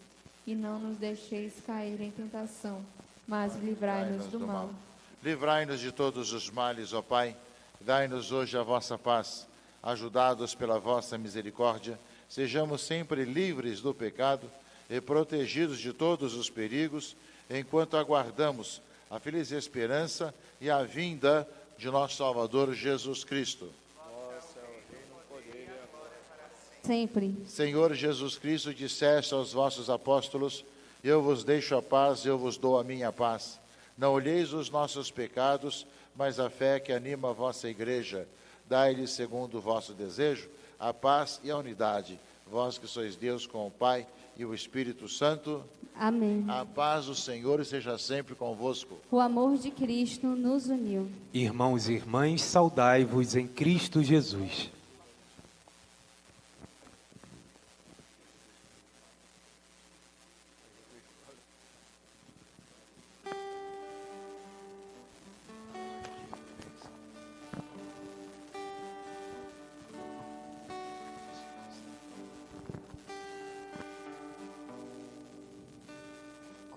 Speaker 12: E não nos deixeis cair em tentação, mas livrai-nos do mal.
Speaker 3: Livrai-nos de todos os males, ó Pai. Dai-nos hoje a vossa paz. Ajudados pela vossa misericórdia, sejamos sempre livres do pecado e protegidos de todos os perigos, enquanto aguardamos a feliz esperança e a vinda de nosso Salvador Jesus Cristo.
Speaker 12: Sempre.
Speaker 3: Senhor Jesus Cristo, disseste aos vossos apóstolos: eu vos deixo a paz, eu vos dou a minha paz. Não olheis os nossos pecados, mas a fé que anima a vossa igreja. Dai-lhes, segundo o vosso desejo, a paz e a unidade. Vós que sois Deus com o Pai e o Espírito Santo.
Speaker 12: Amém.
Speaker 3: A paz do Senhor esteja sempre convosco.
Speaker 12: O amor de Cristo nos uniu.
Speaker 7: Irmãos e irmãs, saudai-vos em Cristo Jesus.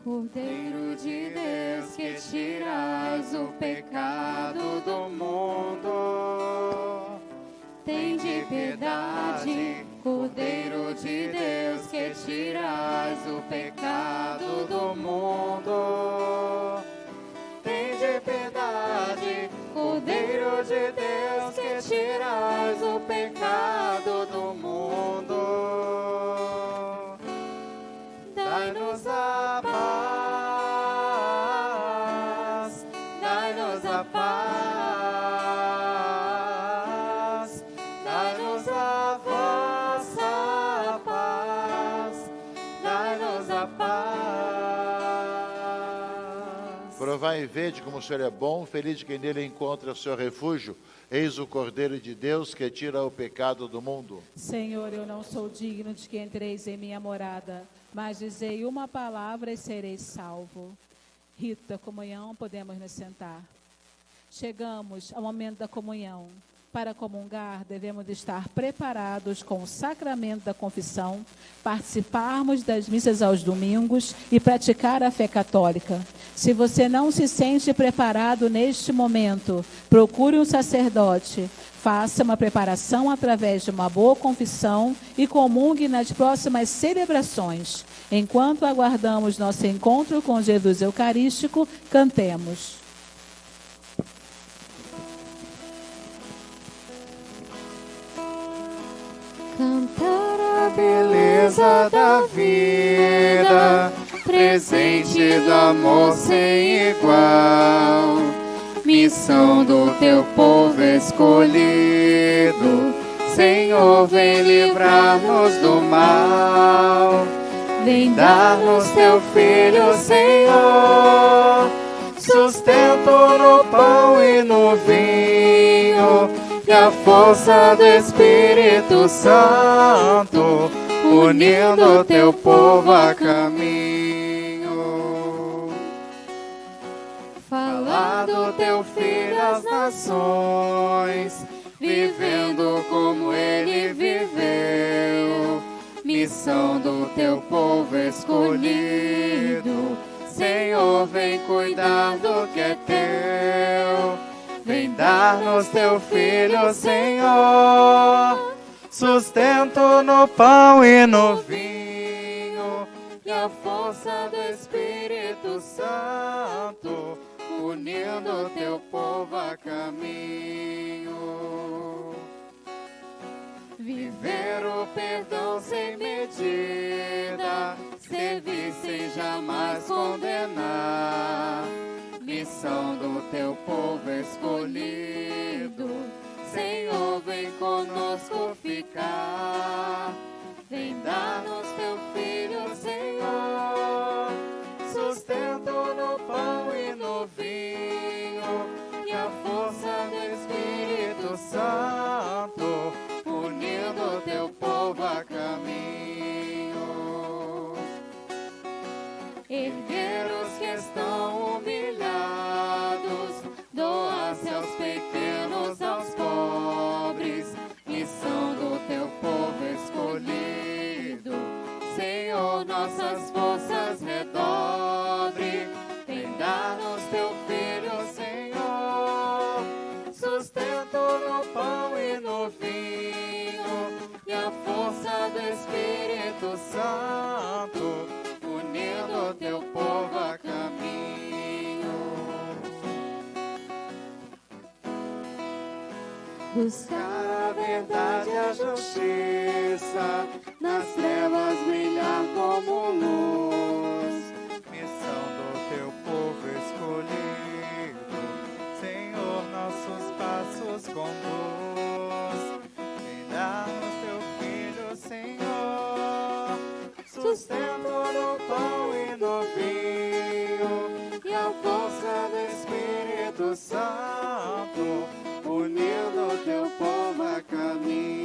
Speaker 8: Cordeiro de Deus, que tirais o pecado do mundo, tende piedade. Cordeiro de Deus, que tirais o pecado do mundo, tende piedade. Cordeiro de Deus, que tirais o pecado do mundo, dai-nos a paz, dai-nos a paz, dai-nos a vossa paz, dai-nos a paz.
Speaker 3: Provai e vede como o Senhor é bom, feliz de quem nele encontra o seu refúgio. Eis o Cordeiro de Deus que tira o pecado do mundo.
Speaker 5: Senhor, eu não sou digno de que entreis em minha morada, mas dizei uma palavra e sereis salvo. Rita, comunhão, podemos nos sentar. Chegamos ao momento da comunhão. Para comungar, devemos estar preparados com o sacramento da confissão, participarmos das missas aos domingos e praticar a fé católica. Se você não se sente preparado neste momento, procure um sacerdote, faça uma preparação através de uma boa confissão e comungue nas próximas celebrações. Enquanto aguardamos nosso encontro com Jesus Eucarístico, cantemos.
Speaker 8: Cantar a beleza da vida, presente do amor sem igual, missão do teu povo escolhido. Senhor, vem livrar-nos do mal, Vem dar-nos teu Filho, Senhor, sustento no pão e no vinho, e a força do Espírito Santo, unindo teu povo a caminho. Falar do teu Filho às nações, vivendo como ele viveu, missão do teu povo escolhido. Senhor, vem cuidar do que é teu, vem dar-nos teu Filho, Senhor, sustento no pão e no vinho, e a força do Espírito Santo, unindo teu povo a caminho. Viver o perdão sem medida, servir sem jamais condenar, missão do teu povo escolhido. Senhor, vem conosco ficar, vem dar-nos teu Filho, Senhor, sustento no pão e no vinho, e a força do Espírito Santo, unindo teu povo a caminho. Erguer os que estão humilhados, doar-se aos pequenos, aos pobres, missão do teu povo escolhido. Senhor, nossas forças redobre, vem dar-nos teu Filho, Senhor, sustento no pão e no vinho, e a força do Espírito Santo, unindo teu povo a caminho. Buscar a verdade e a justiça, nas trevas brilhar como luz, missão do teu povo escolhido. Senhor, nossos passos conduz, vem dar-nos teu Filho, Senhor, sustento no pão e no vinho, e a força do Espírito Santo, unindo teu povo a caminho.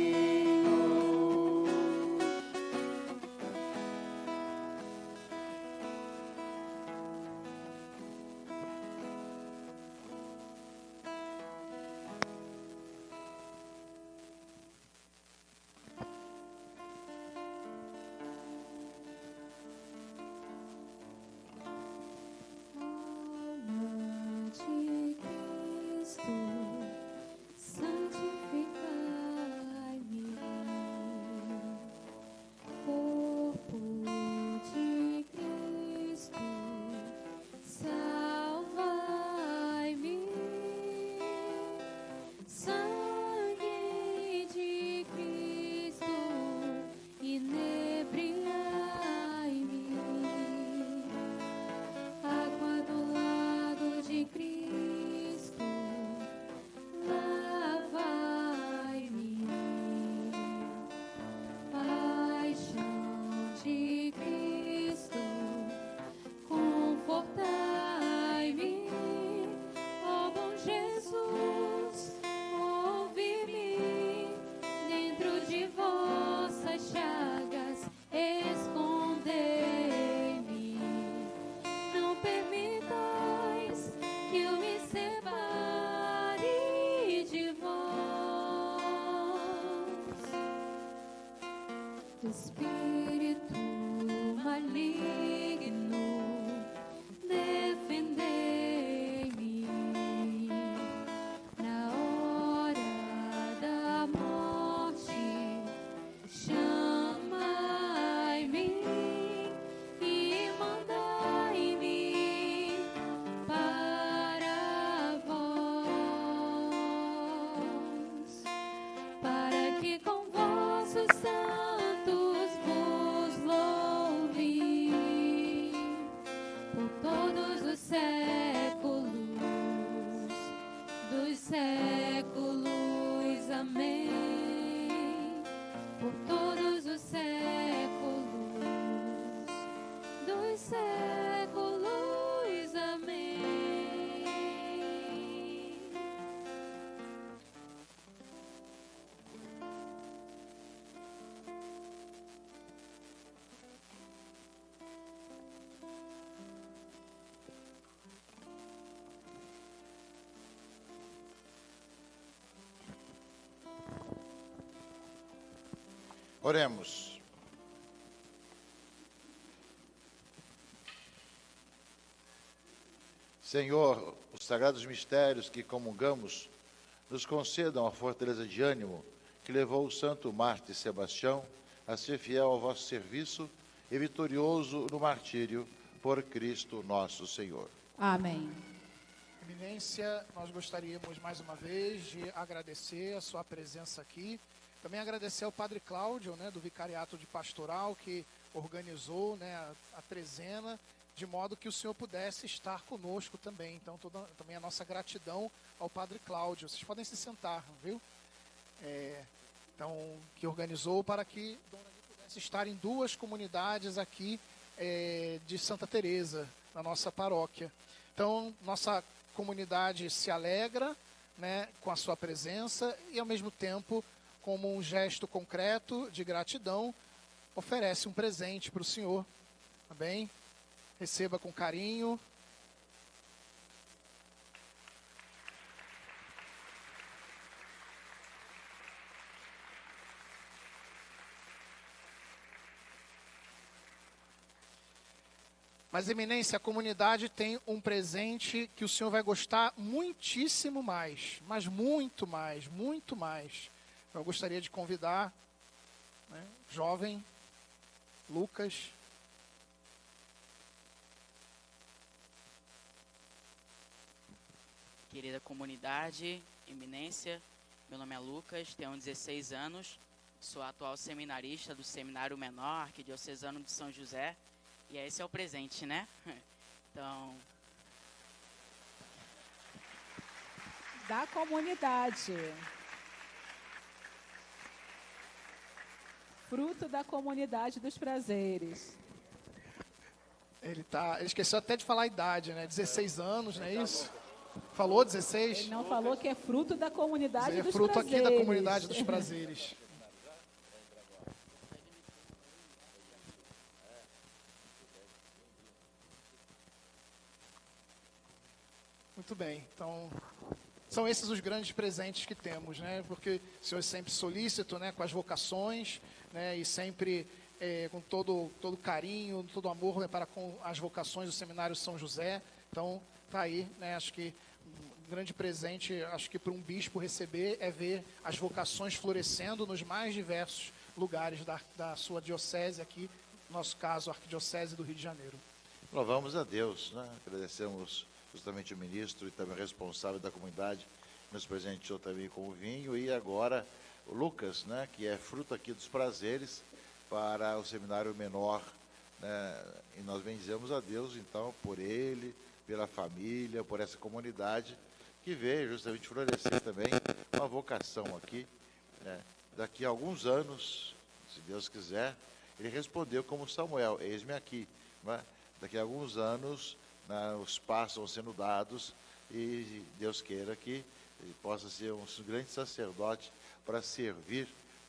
Speaker 8: Espírito maligno, defendei-me na hora da morte. Chamai-me e mandai-me para vós, para que com vossos santos vos louve.
Speaker 3: Oremos. Senhor, os sagrados mistérios que comungamos nos concedam a fortaleza de ânimo que levou o santo mártir Sebastião a ser fiel ao vosso serviço e vitorioso no martírio por Cristo nosso Senhor.
Speaker 5: Amém.
Speaker 11: Eminência, nós gostaríamos mais uma vez de agradecer a sua presença aqui. Também agradecer ao Padre Cláudio, do Vicariato de Pastoral, que organizou a trezena, de modo que o senhor pudesse estar conosco também. Então, também a nossa gratidão ao Padre Cláudio. Vocês podem se sentar, viu? Então, que organizou para que Dona Lívia pudesse estar em 2 comunidades aqui de Santa Teresa, na nossa paróquia. Então, nossa comunidade se alegra com a sua presença e, ao mesmo tempo, como um gesto concreto de gratidão, oferece um presente para o senhor. Tá bem? Receba com carinho. Mas, Eminência, a comunidade tem um presente que o senhor vai gostar muitíssimo mais, mas muito mais, muito mais. Eu gostaria de convidar, jovem Lucas.
Speaker 13: Querida comunidade, Eminência, meu nome é Lucas, tenho 16 anos, sou atual seminarista do Seminário Menor, Arquidiocesano de São José, e esse é o presente, Então...
Speaker 5: Da comunidade. Fruto da comunidade dos prazeres.
Speaker 11: Ele esqueceu até de falar a idade, 16 anos, não é isso? Falou 16?
Speaker 5: Ele não falou que é fruto da comunidade dos prazeres.
Speaker 11: É fruto aqui da comunidade dos prazeres. Muito bem, então são esses os grandes presentes que temos, Porque o senhor é sempre solícito, com as vocações, e sempre com todo carinho, todo amor para com as vocações do Seminário São José. Então, tá aí, acho que um grande presente, acho que para um bispo receber é ver as vocações florescendo nos mais diversos lugares da sua diocese aqui, no nosso caso, a Arquidiocese do Rio de Janeiro.
Speaker 3: Louvamos a Deus, Agradecemos justamente o ministro e também o responsável da comunidade, nos presenteou também com o vinho, e agora o Lucas, que é fruto aqui dos prazeres para o Seminário Menor, e nós bendizemos a Deus, então, por ele, pela família, por essa comunidade, que veio justamente florescer também uma vocação aqui, Daqui a alguns anos, se Deus quiser, ele respondeu como Samuel, eis-me aqui, Daqui a alguns anos, os passos vão sendo dados e Deus queira que ele possa ser um grande sacerdote para servir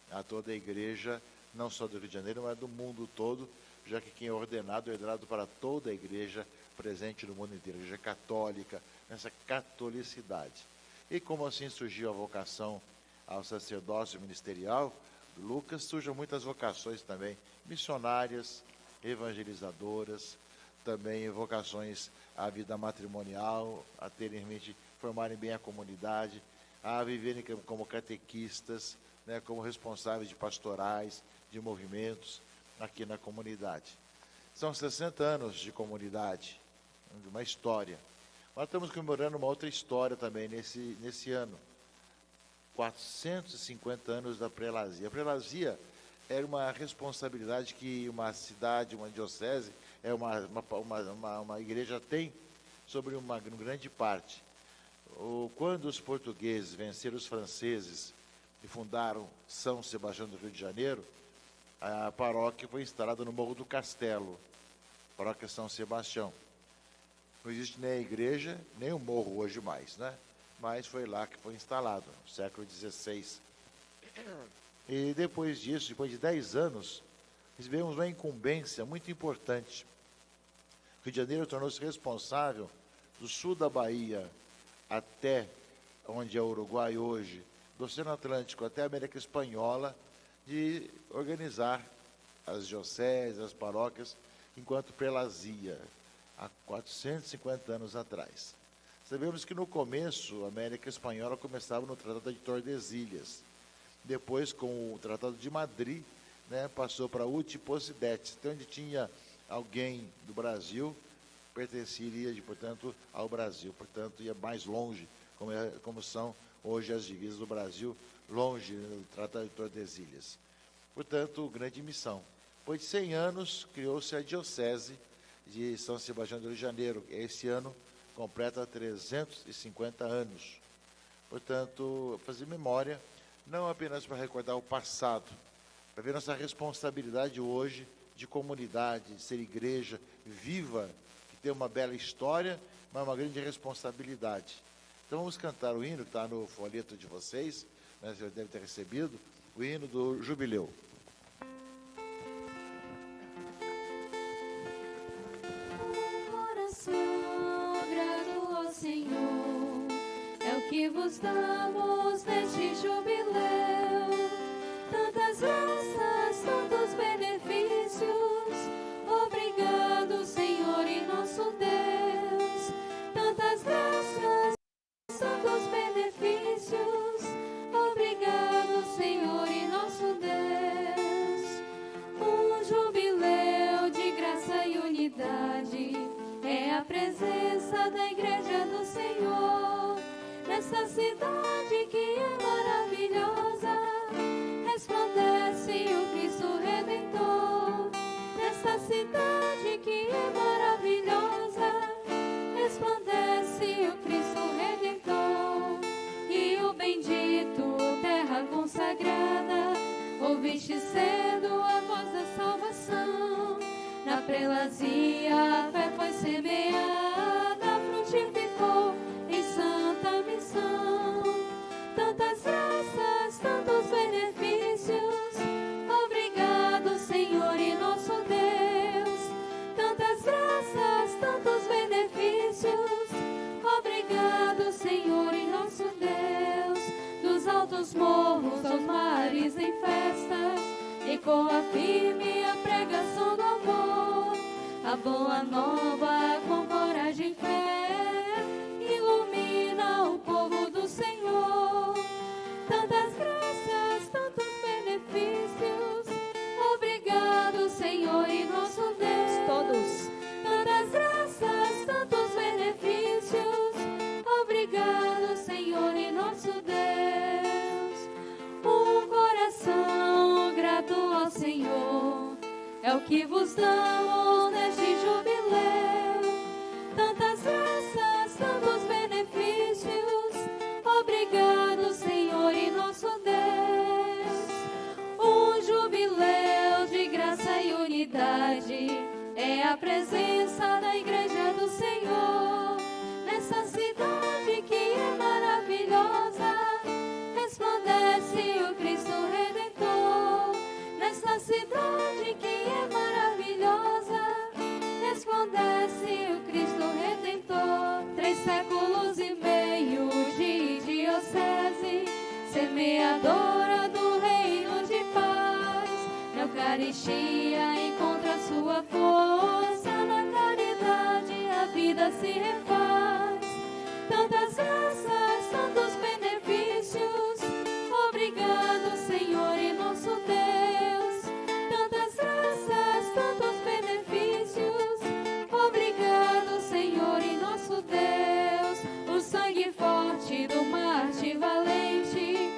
Speaker 3: a toda a igreja, não só do Rio de Janeiro, mas do mundo todo, já que quem é ordenado para toda a igreja presente no mundo inteiro, a igreja católica, nessa catolicidade. E como assim surgiu a vocação ao sacerdócio ministerial, Lucas, surgem muitas vocações também, missionárias, evangelizadoras, também vocações à vida matrimonial, a terem em mente formarem bem a comunidade, a viverem como catequistas, como responsáveis de pastorais, de movimentos aqui na comunidade. São 60 anos de comunidade, de uma história. Nós estamos comemorando uma outra história também nesse ano. 450 anos da prelazia. A prelazia era uma responsabilidade que uma cidade, uma diocese, uma igreja tem sobre uma grande parte. Quando os portugueses venceram os franceses e fundaram São Sebastião do Rio de Janeiro, a paróquia foi instalada no Morro do Castelo, paróquia São Sebastião. Não existe nem a igreja, nem o morro hoje mais, Mas foi lá que foi instalado, no século XVI. E depois disso, depois de 10 anos, recebemos uma incumbência muito importante. O Rio de Janeiro tornou-se responsável do sul da Bahia até onde é o Uruguai hoje, do Oceano Atlântico até a América Espanhola, de organizar as dioceses, as paróquias, enquanto prelazia, há 450 anos atrás. Sabemos que no começo a América Espanhola começava no Tratado de Tordesilhas. Depois, com o Tratado de Madrid, né, passou para Utiposidetes, então onde tinha alguém do Brasil, pertencia, portanto, ao Brasil. Portanto, ia mais longe, como são hoje as divisas do Brasil, longe do Tratado de Tordesilhas. Portanto, grande missão. Depois de 100 anos, criou-se a Diocese de São Sebastião do Rio de Janeiro. Esse ano completa 350 anos. Portanto, fazer memória, não apenas para recordar o passado, para ver nossa responsabilidade hoje de comunidade, de ser igreja viva, que tem uma bela história, mas uma grande responsabilidade. Então vamos cantar o hino que está no folheto de vocês, né, você deve ter recebido, o hino do Jubileu.
Speaker 4: Senhor, é o que vos damos neste jubileu. Tantas graças, tantos benefícios. Obrigado, Senhor e nosso Deus. Tantas graças, tantos benefícios. Obrigado, Senhor e nosso Deus. Um jubileu de graça e unidade é a presença da Igreja do Senhor, nessa cidade que é maravilhosa, resplandece o Cristo Redentor. Nessa cidade que é maravilhosa, resplandece o Cristo Redentor. E o bendito, terra consagrada, ouviste cedo a voz da salvação. Na prelazia a fé foi semeada, frutificou em santa missão. Tantas graças, tantos benefícios. Obrigado, Senhor e nosso Deus. Tantas graças, tantos benefícios. Obrigado, Senhor e nosso Deus. Dos altos morros aos mares em festas, ecoa firme a pregação do amor. A boa nova com coragem e fé ilumina o povo do Senhor. Tantas graças, tantos benefícios. Obrigado, Senhor e nosso Deus. Todos. Tantas graças, tantos benefícios. Obrigado, Senhor e nosso Deus. Um coração grato ao Senhor é o que vos damos neste jubileu. Tantas graças, tantos benefícios. Obrigado, Senhor e nosso Deus. Um jubileu de graça e unidade é a presença da Igreja do Senhor, nessa cidade que é maravilhosa, resplandece o Cristo Redentor. Nessa cidade que é maravilhosa, resplandece o Cristo Redentor. 3 séculos e meio de diocese, semeadora do reino de paz. Na Eucaristia encontra sua força, na caridade a vida se refaz. Tantas graças, tantos benefícios. Obrigado, Senhor e nosso Deus. Tantas graças, tantos benefícios. Obrigado, Senhor e nosso Deus. O sangue forte do Marte valente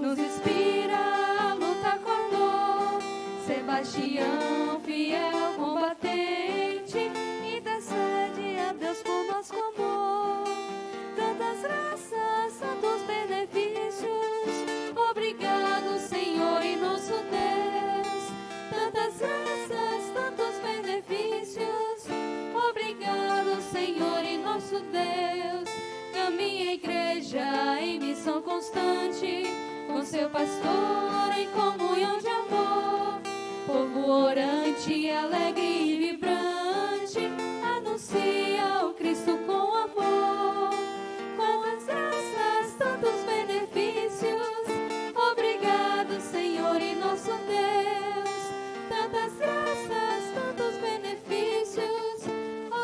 Speaker 4: nos inspira a lutar com a dor. Sebastião, fiel combatente, intercede a Deus por nosso amor. Tantas graças, tantos benefícios. Obrigado, Senhor e nosso Deus. Tantas graças, tantos benefícios. Obrigado, Senhor e nosso Deus. Caminha a igreja em missão constante, com seu pastor em comunhão de amor. Povo orando
Speaker 12: nosso Deus. Tantas graças, tantos benefícios.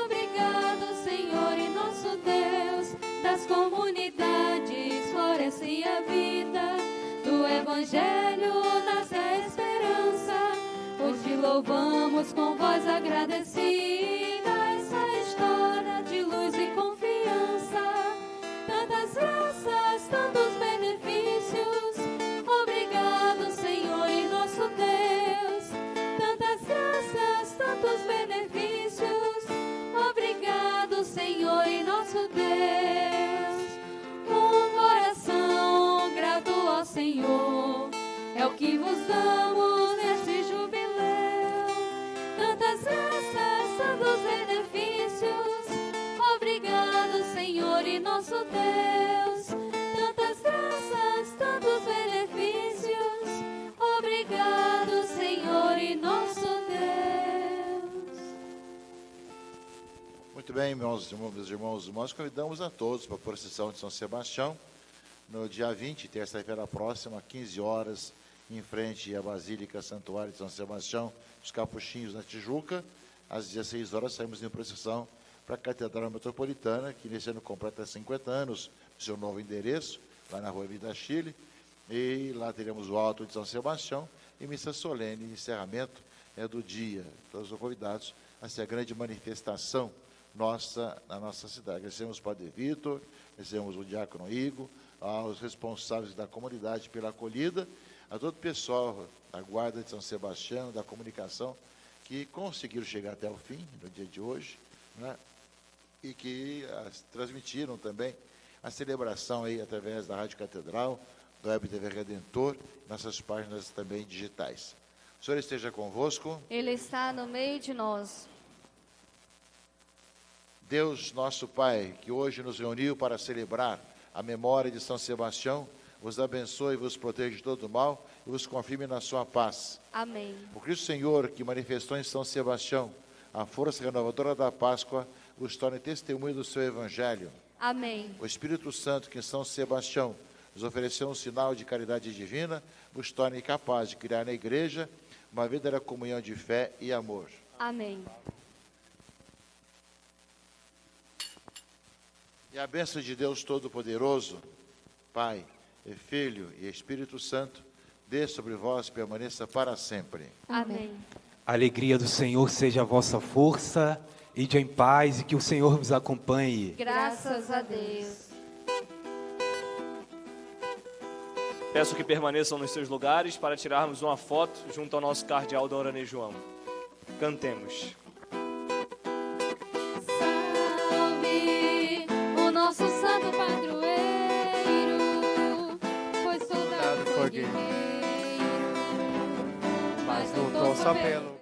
Speaker 12: Obrigado, Senhor e nosso Deus. Das comunidades floresce a vida, do Evangelho nasce a esperança. Hoje louvamos com voz agradecida essa história de luz e confiança. Tantas graças, tantos benefícios. Obrigado, Senhor e nosso Deus. Tantas graças, tantos benefícios. Obrigado, Senhor e nosso Deus. Um coração grato ao Senhor é o que vos damos neste jubileu. Tantas graças, tantos benefícios. Obrigado, Senhor e nosso Deus. Tantas graças, tantos benefícios. Obrigado, Senhor e nosso Deus.
Speaker 3: Muito bem, meus irmãos, nós convidamos a todos para a procissão de São Sebastião, no dia 20, terça-feira próxima, 15 horas, em frente à Basílica Santuário de São Sebastião, dos Capuchinhos, na Tijuca. Às 16 horas saímos em procissão para a Catedral Metropolitana, que nesse ano completa 50 anos, seu novo endereço, lá na Rua Vida Chile, e lá teremos o Alto de São Sebastião e missa solene, encerramento do dia. Todos os convidados a ser a grande manifestação na nossa cidade. Agradecemos o Padre Vitor, agradecemos o Diácono Igor, aos responsáveis da comunidade pela acolhida, a todo o pessoal da Guarda de São Sebastião, da comunicação, que conseguiram chegar até o fim, no dia de hoje, né? E que transmitiram também a celebração aí através da Rádio Catedral, do Web TV Redentor, nossas páginas também digitais. O Senhor esteja convosco.
Speaker 4: Ele está no meio de nós.
Speaker 3: Deus, nosso Pai, que hoje nos reuniu para celebrar a memória de São Sebastião, vos abençoe e vos proteja de todo mal e vos confirme na sua paz.
Speaker 4: Amém.
Speaker 3: O Cristo Senhor, que manifestou em São Sebastião a força renovadora da Páscoa, vos torne testemunho do seu Evangelho.
Speaker 4: Amém.
Speaker 3: O Espírito Santo, que em São Sebastião nos ofereceu um sinal de caridade divina, vos torne capaz de criar na Igreja uma verdadeira comunhão de fé e amor.
Speaker 4: Amém.
Speaker 3: E a bênção de Deus Todo-Poderoso, Pai, e Filho e Espírito Santo, dê sobre vós e permaneça para sempre.
Speaker 4: Amém.
Speaker 7: A alegria do Senhor seja a vossa força, ide em paz e que o Senhor vos acompanhe.
Speaker 4: Graças a Deus.
Speaker 14: Peço que permaneçam nos seus lugares para tirarmos uma foto junto ao nosso cardeal Dom Aranês João. Cantemos.
Speaker 12: Salve o nosso santo padroeiro, foi soldado, foi guerreiro,
Speaker 8: mas lutou só pelo